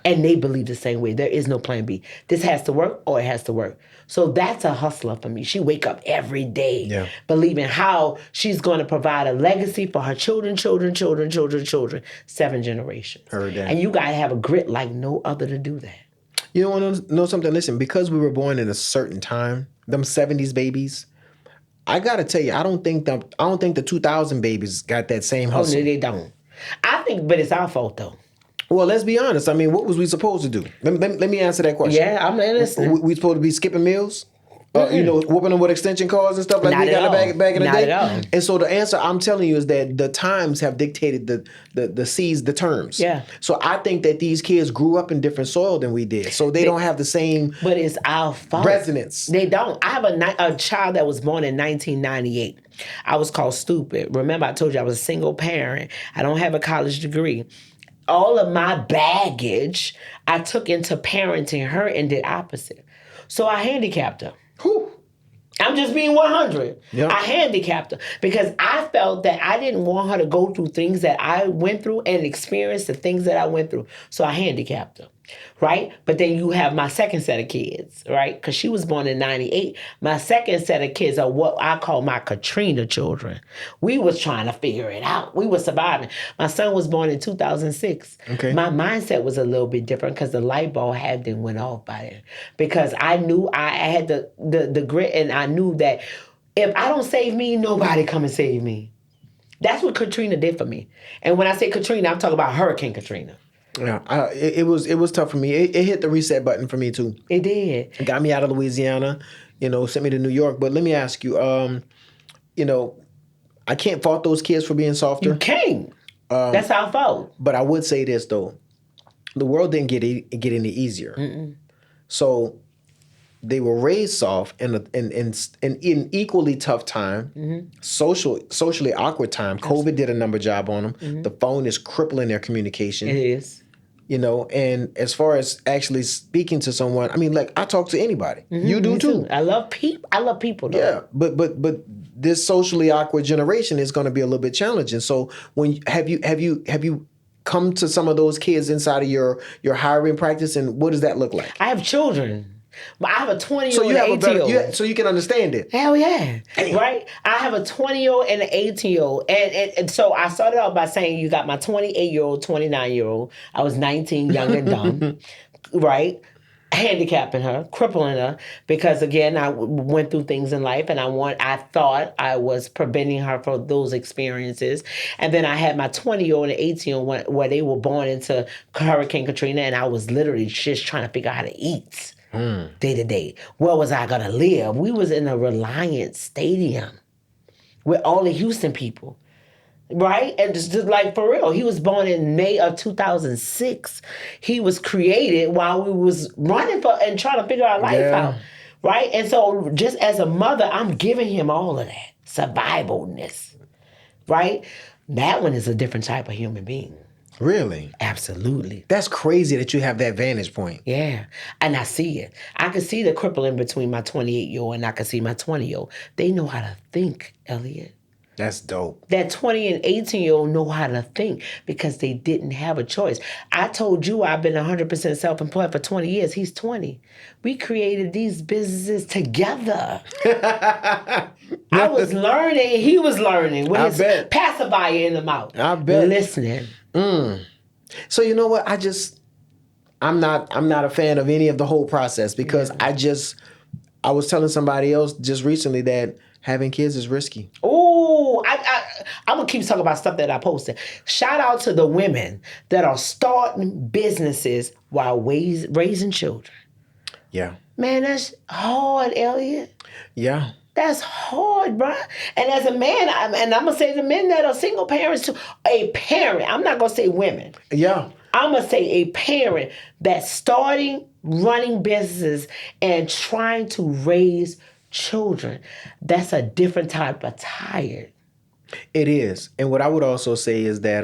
And they believe the same way. There is no plan B. This has to work or it has to work. So that's a hustler for me. She wake up every day believing how she's going to provide a legacy for her children, 7 generations. Heard that. And you got to have a grit like no other to do that. You want to know something? Listen, because we were born in a certain time, them 70s babies, I got to tell you, I don't think the 2000 babies got that same hustle. Oh, no, they don't. I think, but it's our fault though. Well, let's be honest. I mean, what was we supposed to do? Let me answer that question. Yeah, I'm listening. We supposed to be skipping meals? Whooping them with extension cords and stuff like we got back in the day? Not at all. And so the answer I'm telling you is that the times have dictated the terms. Yeah. So I think that these kids grew up in different soil than we did. So they don't have the same But it's our fault. resonance. They don't. I have a child that was born in 1998. I was called stupid. Remember, I told you I was a single parent. I don't have a college degree. All of my baggage I took into parenting her and did opposite. So I handicapped her. Whew. I'm just being 100. Yep. I handicapped her because I felt that I didn't want her to go through things that I went through and experience the things that I went through. So I handicapped her, right? But then you have my second set of kids, right? Because she was born in 98. My second set of kids are what I call my Katrina children. We was trying to figure it out. We were surviving. My son was born in 2006. Okay. My mindset was a little bit different because the light bulb hadn't went off by then. Because I knew I had the grit and I knew that If I don't save me, nobody come and save me. That's what Katrina did for me. And when I say Katrina, I'm talking about Hurricane Katrina. Yeah, it was tough for me. It hit the reset button for me too. It did. It got me out of Louisiana, sent me to New York. But let me ask you, I can't fault those kids for being softer. You can't. That's our fault. But I would say this though, the world didn't get any easier. Mm-mm. So they were raised soft in an equally tough time, socially awkward time. COVID did a number job on them. Mm-hmm. The phone is crippling their communication. It is. And as far as actually speaking to someone, I mean, like I talk to anybody. Mm-hmm, you do too. I love people. Though. Yeah, but this socially awkward generation is going to be a little bit challenging. So when have you come to some of those kids inside of your hiring practice, and what does that look like? I have children. I have a 20-year-old and an 18-year-old. So you can understand it. Hell yeah. Damn. Right? I have a 20-year-old and an 18-year-old. And so I started off by saying you got my 28-year-old, 29-year-old. I was 19, young and dumb. Right? Handicapping her, crippling her, because again, I went through things in life and I thought I was preventing her from those experiences. And then I had my 20-year-old and 18-year-old where they were born into Hurricane Katrina, and I was literally just trying to figure out how to eat. Day to day. Where was I gonna live? We was in a Reliance Stadium with all the Houston people, right? And just like for real, he was born in May of 2006. He was created while we was running and trying to figure our life out, right? And so just as a mother, I'm giving him all of that survivalness, right? That one is a different type of human being. Really? Absolutely. That's crazy that you have that vantage point. Yeah. And I see it. I can see the crippling between my 28-year-old and I can see my 20-year-old. They know how to think, Elliot. That's dope. That 20 and 18-year-old know how to think because they didn't have a choice. I told you I've been 100% self-employed for 20 years. He's 20. We created these businesses together. I was learning. He was learning with his pacifier in the mouth. I bet. Listening. So you know what? I'm not a fan of any of the whole process because I was telling somebody else just recently that having kids is risky. Ooh, I'm gonna keep talking about stuff that I posted. Shout out to the women that are starting businesses while raising children. Yeah. Man, that's hard, Elliot. Yeah. That's hard, bro. And as a man, and I'm going to say the men that are single parents too, a parent, I'm not going to say women. Yeah. I'm going to say a parent that's starting, running businesses, and trying to raise children. That's a different type of tired. It is. And what I would also say is that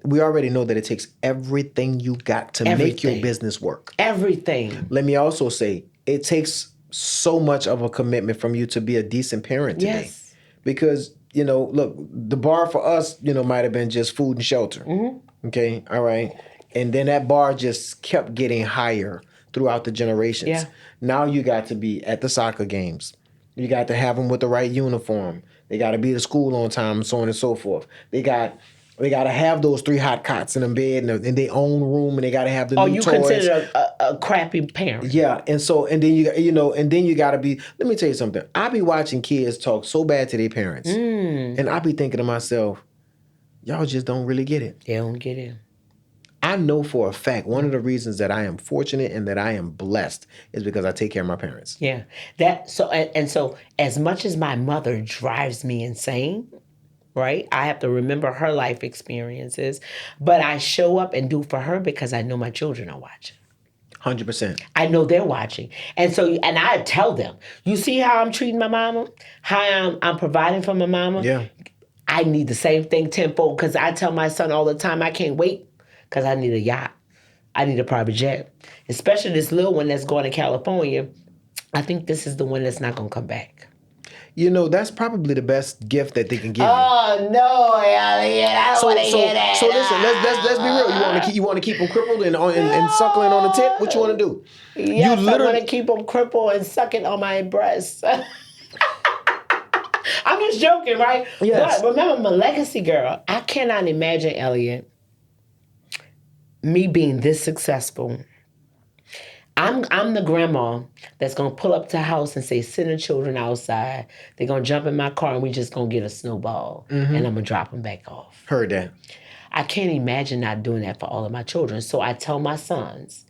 we already know that it takes everything you got to make your business work. Everything. Let me also say, it takes so much of a commitment from you to be a decent parent today. Yes. Because, look, the bar for us, might have been just food and shelter. Mm-hmm. Okay, all right. And then that bar just kept getting higher throughout the generations. Yeah. Now you got to be at the soccer games. You got to have them with the right uniform. They got to be to school on time, so on and so forth. They got to have those 3 hot cots in the bed in their own room, and they got to have the new toys. Oh, you consider a crappy parent. Yeah, and then you got to be. Let me tell you something. I be watching kids talk so bad to their parents, and I be thinking to myself, y'all just don't really get it. They don't get it. I know for a fact one of the reasons that I am fortunate and that I am blessed is because I take care of my parents. Yeah, so as much as my mother drives me insane. Right? I have to remember her life experiences, but I show up and do for her because I know my children are watching. 100%. I know they're watching. And I tell them, you see how I'm treating my mama? How I'm providing for my mama? Yeah. I need the same thing tenfold because I tell my son all the time, I can't wait because I need a yacht. I need a private jet. Especially this little one that's going to California. I think this is the one that's not going to come back. That's probably the best gift that they can give you. Oh no, Elliot! I don't want to hear that. So listen, let's be real. You want to keep them crippled and suckling on the tit? What you want to do? Yes, I want to keep them crippled and sucking on my breasts. I'm just joking, right? Yes. But remember, I'm a legacy girl. I cannot imagine, Elliot, me being this successful. I'm the grandma that's gonna pull up to the house and say, send the children outside. They're gonna jump in my car and we just gonna get a snowball and I'm gonna drop them back off. Heard that. I can't imagine not doing that for all of my children. So I tell my sons,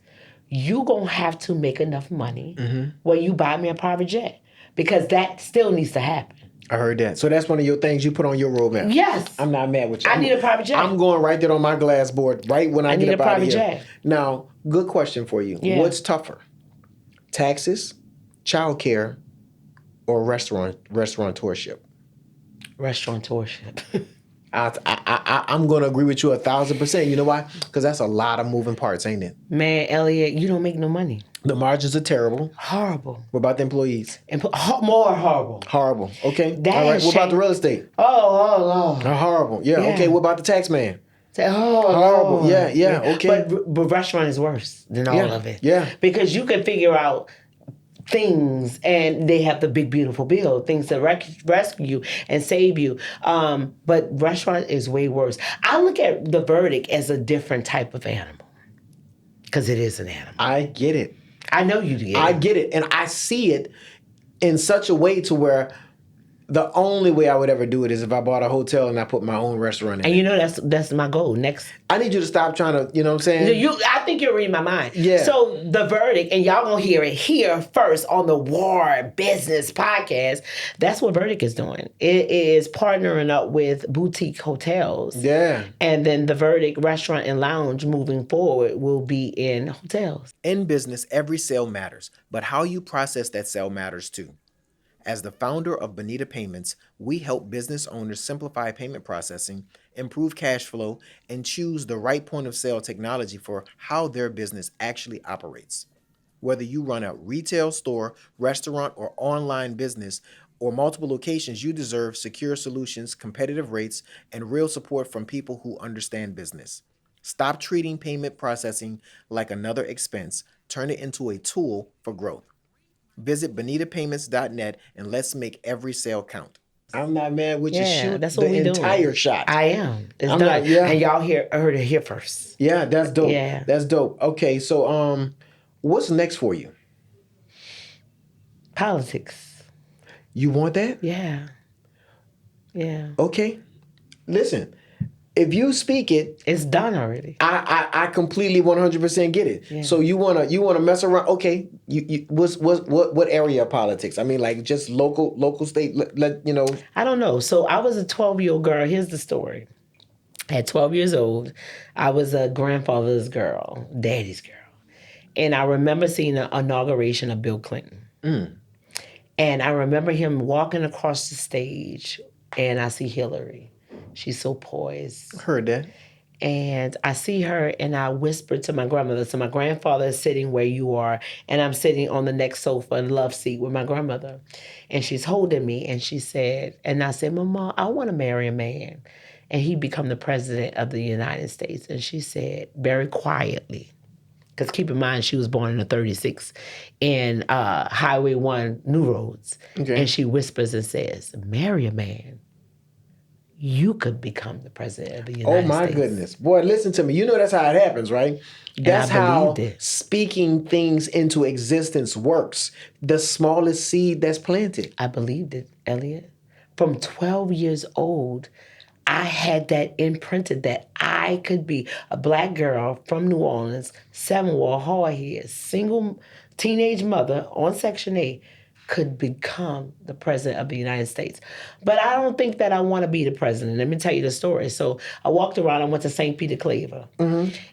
you gonna have to make enough money where you buy me a private jet. Because that still needs to happen. I heard that. So that's one of your things you put on your roadmap. Yes. I'm not mad with you. I need a private jet. I'm going right there on my glass board right when I get up out of here. I need a private jet. Now, good question for you. Yeah. What's tougher? Taxes, childcare, or restaurateurship? Restaurateurship. I'm going to agree with you 1,000%. You know why? Because that's a lot of moving parts, ain't it? Man, Elliot, you don't make no money. The margins are terrible. Horrible. What about the employees? More horrible. Horrible. Okay. That all right. has What about changed. the real estate? Oh. Horrible. Yeah. Yeah. Okay. What about the tax man? Horrible. Lord. Yeah. Okay. But restaurant is worse than all of it. Yeah. Because you can figure out things and they have the big beautiful bill, things to rescue you and save you. But restaurant is way worse. I look at the verdict as a different type of animal. Because it is an animal. I get it. I know you do. I get it. And I see it in such a way to where the only way I would ever do it is if I bought a hotel and I put my own restaurant in. And you know that's my goal. Next, I need you to stop trying to, you know what I'm saying? I think you're reading my mind. Yeah. So the verdict, and y'all gonna hear it here first on the War Business Podcast. That's what Verdict is doing. It is partnering up with boutique hotels. Yeah. And then the Verdict Restaurant and Lounge moving forward will be in hotels. In business, every sale matters, but how you process that sale matters too. As the founder of Bonita Payments, we help business owners simplify payment processing, improve cash flow, and choose the right point of sale technology for how their business actually operates. Whether you run a retail store, restaurant, or online business, or multiple locations, you deserve secure solutions, competitive rates, and real support from people who understand business. Stop treating payment processing like another expense. Turn it into a tool for growth. Visit bonitapayments.net and let's make every sale count. I'm not mad with you. Shoot that's what the we entire doing. shot. I am. It's I'm done. not- yeah. And y'all heard it here first. Yeah, that's dope. Yeah. That's dope. Okay, so what's next for you? Politics. You want that? Yeah. Yeah. Okay. Listen, if you speak it, It's done already. I completely 100% get it. Yeah. So you wanna mess around? Okay, you what area of politics? I mean, like just local state. Let you know. I don't know. So I was a 12-year-old girl. Here's the story. At 12 years old, I was a grandfather's girl, daddy's girl. And I remember seeing the inauguration of Bill Clinton. And I remember him walking across the stage and I see Hillary. She's so poised. Heard that. And I see her and I whispered to my grandmother. So my grandfather is sitting where you are and I'm sitting on the next sofa, love seat with my grandmother. And she's holding me and she said, and I said, Mama, I want to marry a man. And he become the president of the United States. And she said, very quietly, because keep in mind, she was born in the 36 in Highway 1, New Roads. Okay. And she whispers and says, marry a man. You could become the president of the United States. Oh my goodness. Boy, listen to me. You know that's how it happens, right? That's how believed it. speaking things into existence works. The smallest seed that's planted. I believed it, Elliot. From 12 years old, I had that imprinted that I could be a black girl from New Orleans, 7-wall, hard hair, single teenage mother on Section 8, could become the president of the United States. But I don't think that I want to be the president. Let me tell you the story. So I walked around, I went to St. Peter Claver.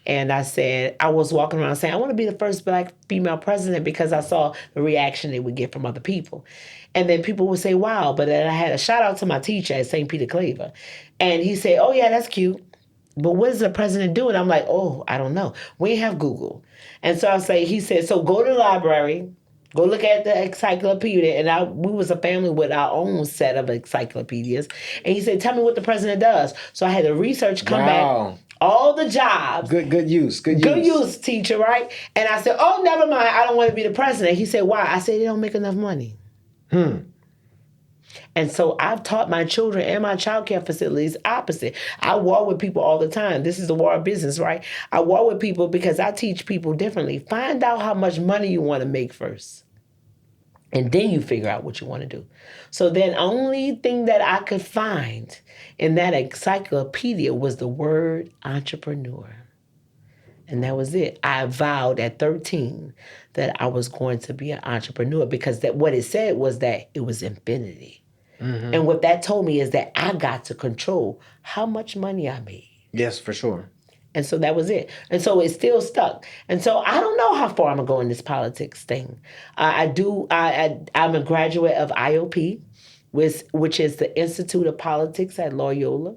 And I was walking around saying, I want to be the first black female president because I saw the reaction they would get from other people. And then people would say, wow. But then I had a shout out to my teacher at St. Peter Claver. And he said, oh yeah, that's cute. But what is the president doing? I'm like, oh, I don't know. We have Google. And so he said, so go to the library, go look at the encyclopedia. And we was a family with our own set of encyclopedias. And he said, tell me what the president does. So I had the research come back. All the jobs. Good use. Good use, teacher, right? And I said, oh, never mind. I don't want to be the president. He said, why? I said, they don't make enough money. And so I've taught my children and my child care facilities opposite. I war with people all the time. This is the war of business, right? I war with people because I teach people differently. Find out how much money you want to make first. And then you figure out what you want to do. So then only thing that I could find in that encyclopedia was the word entrepreneur. And that was it. I vowed at 13 that I was going to be an entrepreneur because that what it said was that it was infinity. Mm-hmm. And what that told me is that I got to control how much money I made. Yes, for sure. And so that was it. And so it still stuck. And so I don't know how far I'm going to go in this politics thing. I'm a graduate of IOP, which is the Institute of Politics at Loyola.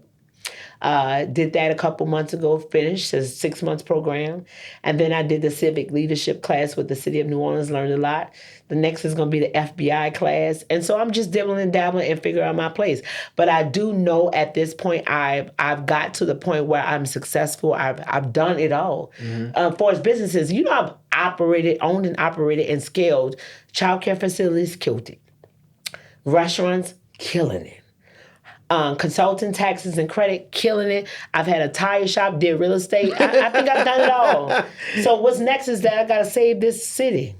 Did that a couple months ago, finished a 6-month program. And then I did the civic leadership class with the city of New Orleans, learned a lot. The next is going to be the FBI class. And so I'm just dibbling and dabbling and figuring out my place. But I do know at this point, I've got to the point where I'm successful. I've done it all. Mm-hmm. For as businesses, I've owned and operated and scaled childcare facilities, killed it. Restaurants, killing it. Consulting, taxes, and credit, killing it. I've had a tire shop, did real estate. I think I've done it all. So what's next is that I got to save this city.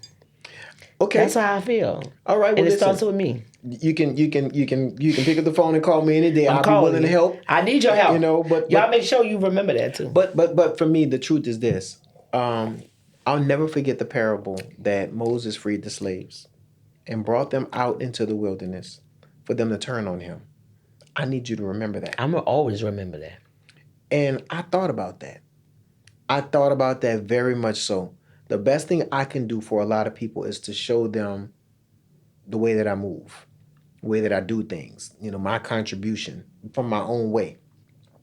Okay, that's how I feel. All right, well, and it starts with me. You can pick up the phone and call me any day. I'll be willing to help. I need your help. But y'all make sure you remember that too. But for me, the truth is this: I'll never forget the parable that Moses freed the slaves and brought them out into the wilderness for them to turn on him. I need you to remember that. I'm going to always remember that. And I thought about that. I thought about that very much so. The best thing I can do for a lot of people is to show them the way that I move, the way that I do things, my contribution from my own way.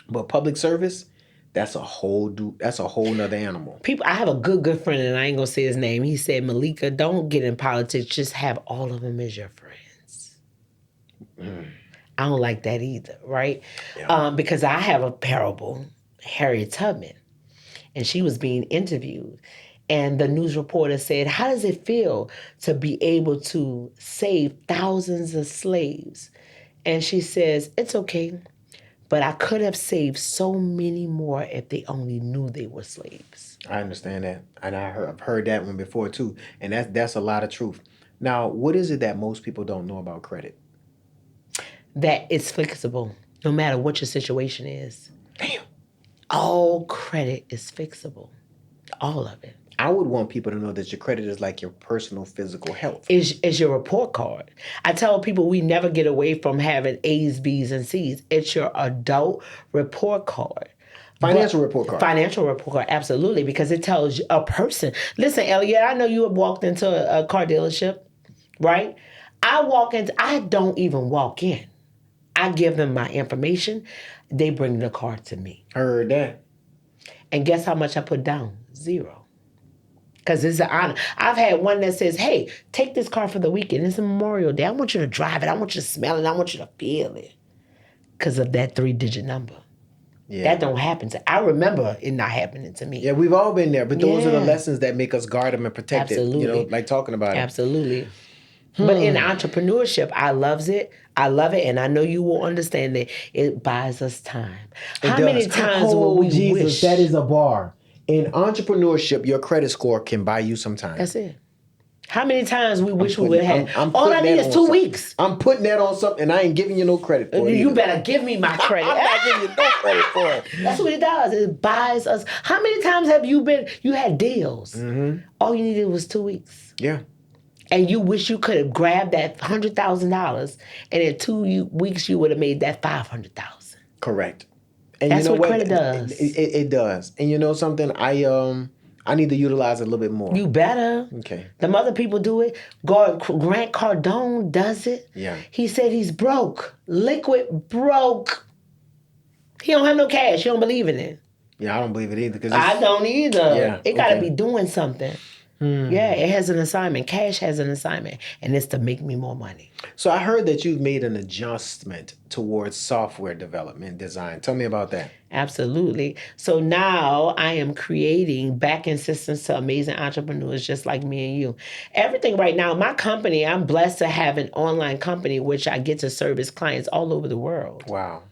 But public service, that's a whole nother animal. I have a good friend, and I ain't going to say his name. He said, Melika, don't get in politics. Just have all of them as your friends. I don't like that either, right? Yeah. Because I have a parable, Harriet Tubman, and she was being interviewed. And the news reporter said, how does it feel to be able to save thousands of slaves? And she says, it's okay, but I could have saved so many more if they only knew they were slaves. I understand that. And I've heard that one before too. And that's a lot of truth. Now, what is it that most people don't know about credit? That it's fixable, no matter what your situation is. Damn. All credit is fixable. All of it. I would want people to know that your credit is like your personal physical health. Is your report card. I tell people we never get away from having A's, B's, and C's. It's your adult report card. Financial report card. Financial report card, absolutely, because it tells a person. Listen, Elliot, I know you have walked into a car dealership, right? I don't even walk in. I give them my information. They bring the car to me. Heard that. And guess how much I put down? 0. Because it's an honor. I've had one that says, hey, take this car for the weekend. It's a Memorial Day. I want you to drive it. I want you to smell it. I want you to feel it. Because of that 3-digit number. Yeah. That don't happen I remember it not happening to me. Yeah, we've all been there. But those are the lessons that make us guard them and protect it. Like talking about it. Absolutely. But in entrepreneurship, I love it, and I know you will understand that it buys us time. How many times will we wish? That is a bar. In entrepreneurship, your credit score can buy you some time. That's it. How many times we wish we would have? All I need is 2 weeks. I'm putting that on something, and I ain't giving you no credit for it. You better give me my credit. I'm not giving you no credit for it. That's what it does. It buys us. How many times have you had deals? Mm-hmm. All you needed was 2 weeks. Yeah. And you wish you could have grabbed that $100,000, and in 2 weeks you would have made that $500,000. Correct. And that's what credit does. It does. And you know something? I need to utilize it a little bit more. You better. Okay. Them other people do it. Grant Cardone does it. Yeah. He said he's broke. Liquid broke. He don't have no cash. He don't believe in it. Yeah, I don't believe it either. I don't either. Yeah, it got to be doing something. Yeah, it has an assignment. Cash has an assignment, and it's to make me more money. So I heard that you've made an adjustment towards software development design. Tell me about that. Absolutely. So now I am creating back-end systems to amazing entrepreneurs just like me and you. Everything right now, my company, I'm blessed to have an online company which I get to service clients all over the world. Wow.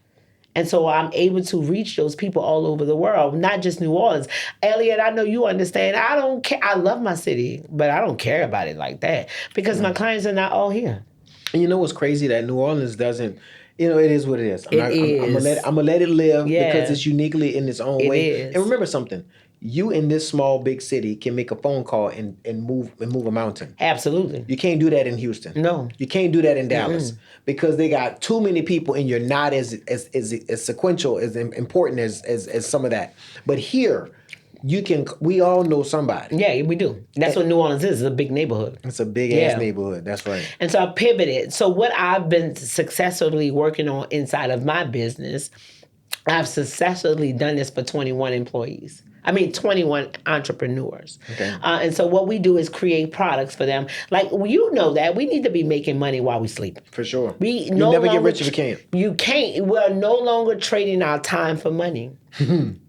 And so I'm able to reach those people all over the world, not just New Orleans. Elliot, I know you understand. I don't care. I love my city, but I don't care about it like that because my clients are not all here. And you know what's crazy? That New Orleans doesn't, it is what it is. I'm gonna let it live because it's uniquely in its own way. Is. And remember something. You in this small big city can make a phone call and move a mountain. Absolutely. You can't do that in Houston. No. You can't do that in Dallas because they got too many people and you're not as sequential, as important as some of that. But here, we all know somebody. Yeah, we do. That's what New Orleans is. It's a big neighborhood. It's a big ass neighborhood. That's right. And so I pivoted. So what I've been successfully working on inside of my business, I've successfully done this for 21 employees. 21 entrepreneurs. Okay. And so what we do is create products for them. Like, you know that. We need to be making money while we sleep. For sure. You never get rich if you can't. You can't. We're no longer trading our time for money.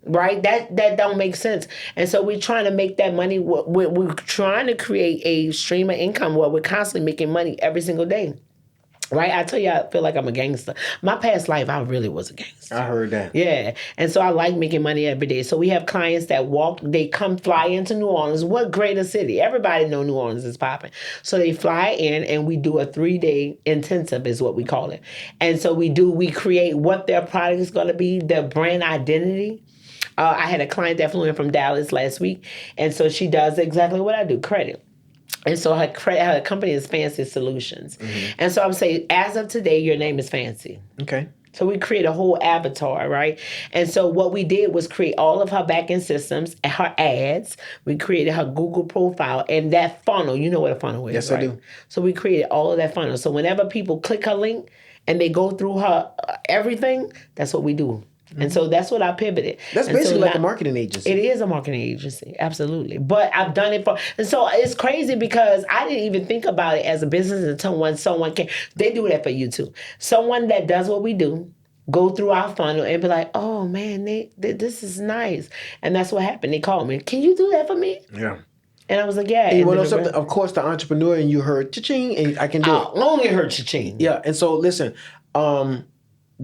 Right? That don't make sense. And so we're trying to make that money. We're trying to create a stream of income where we're constantly making money every single day. Right? I tell you, I feel like I'm a gangster. My past life, I really was a gangster. I heard that. Yeah. And so I like making money every day. So we have clients that they come fly into New Orleans. What greater city? Everybody know New Orleans is popping. So they fly in and we do a 3-day intensive is what we call it. And so we create what their product is going to be, their brand identity. I had a client that flew in from Dallas last week. And so she does exactly what I do, credit. And so her company is Fancy Solutions. And so I'm saying, as of today, your name is Fancy. Okay. So we create a whole avatar, right? And so what we did was create all of her back-end systems, her ads. We created her Google profile and that funnel. You know what a funnel is, yes, right? I do. So we created all of that funnel. So whenever people click her link and they go through her everything, that's what we do. And so that's what I pivoted. That's basically like a marketing agency. It is a marketing agency, absolutely. But I've done it and so it's crazy because I didn't even think about it as a business until someone came. They do that for you too. Someone that does what we do, go through our funnel and be like, oh man, this is nice. And that's what happened. They called me, can you do that for me? Yeah. And I was like, yeah. And you want to know something? Of course, the entrepreneur and you heard cha-ching and I can do it. I only heard cha-ching. Yeah. And so listen,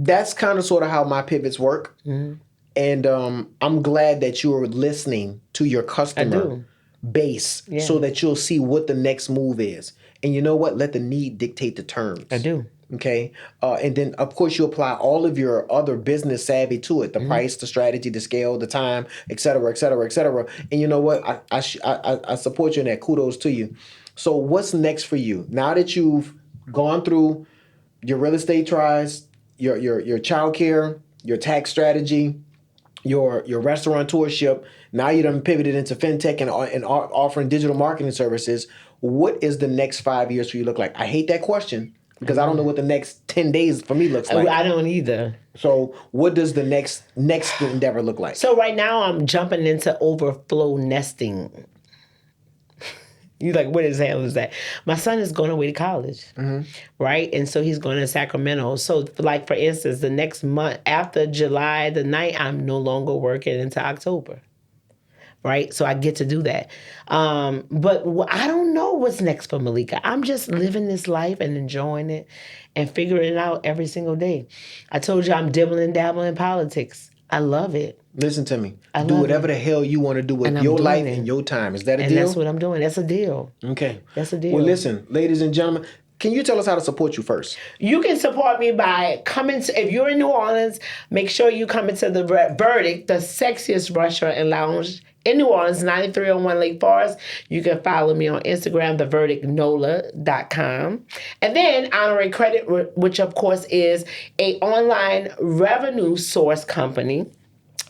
that's kind of sort of how my pivots work. And I'm glad that you're listening to your customer base so that you'll see what the next move is. And you know what? Let the need dictate the terms. I do. Okay. And then, of course, you apply all of your other business savvy to it. The price, the strategy, the scale, the time, et cetera, et cetera, et cetera. And you know what? I support you in that. Kudos to you. So what's next for you? Now that you've gone through your real estate tries, your child care, your tax strategy, your restaurateurship. Now you done pivoted into fintech and offering digital marketing services. What is the next 5 years for you look like? I hate that question because I don't know what the next 10 days for me looks like. I don't either. So what does the next endeavor look like? So right now I'm jumping into overflow nesting. You're like, what the hell is that? My son is going away to college, right? And so he's going to Sacramento. So, like, for instance, the next month, after July the 9th, I'm no longer working until October, right? So I get to do that. But I don't know what's next for Melika. I'm just living this life and enjoying it and figuring it out every single day. I told you I'm dibbling and dabbling in politics. I love it. Listen to me. Do whatever the hell you want to do with your life and your time. Is that a deal? And that's what I'm doing. That's a deal. Okay. That's a deal. Well, listen, ladies and gentlemen, can you tell us how to support you first? You can support me by coming to, if you're in New Orleans, make sure you come into the Verdict, the sexiest restaurant and lounge in New Orleans, 9301 Lake Forest. You can follow me on Instagram, theverdictnola.com. And then Honore Credit, which of course is a online revenue source company.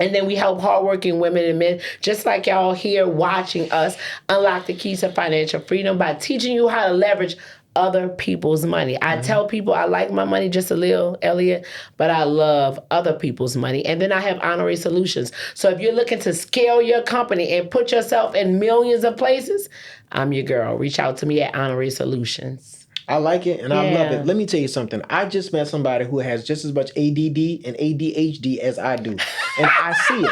And then we help hardworking women and men, just like y'all here watching us, unlock the keys to financial freedom by teaching you how to leverage other people's money. I tell people I like my money just a little, Elliot, but I love other people's money. And then I have Honore Solutions. So if you're looking to scale your company and put yourself in millions of places, I'm your girl. Reach out to me at Honore Solutions. I like it and I love it. Let me tell you something. I just met somebody who has just as much ADD and ADHD as I do. And I see it.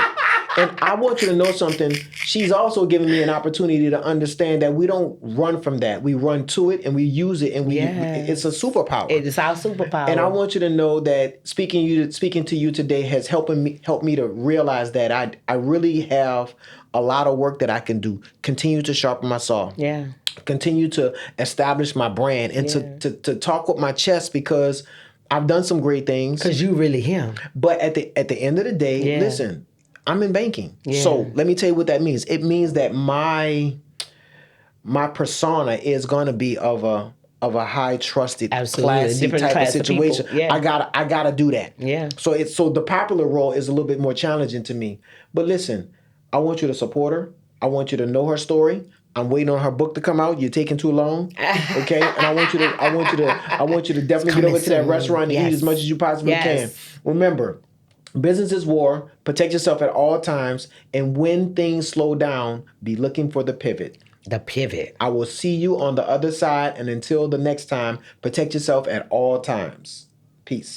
And I want you to know something. She's also giving me an opportunity to understand that we don't run from that. We run to it and we use it, and it's a superpower. It is our superpower. And I want you to know that speaking to you today has helped me to realize that I really have a lot of work that I can do. Continue to sharpen my saw. Yeah. Continue to establish my brand and to talk with my chest, because I've done some great things. Because you really him. But at the end of the day, listen, I'm in banking. Yeah. So let me tell you what that means. It means that my persona is going to be of a high trusted, classy type of situation. Yeah. I gotta do that. Yeah. So the popular role is a little bit more challenging to me. But listen, I want you to support her. I want you to know her story. I'm waiting on her book to come out. You're taking too long, okay? And I want you to definitely get over to that restaurant and eat as much as you possibly can. Remember, business is war. Protect yourself at all times, and when things slow down, be looking for the pivot. The pivot. I will see you on the other side, and until the next time, protect yourself at all times. Peace.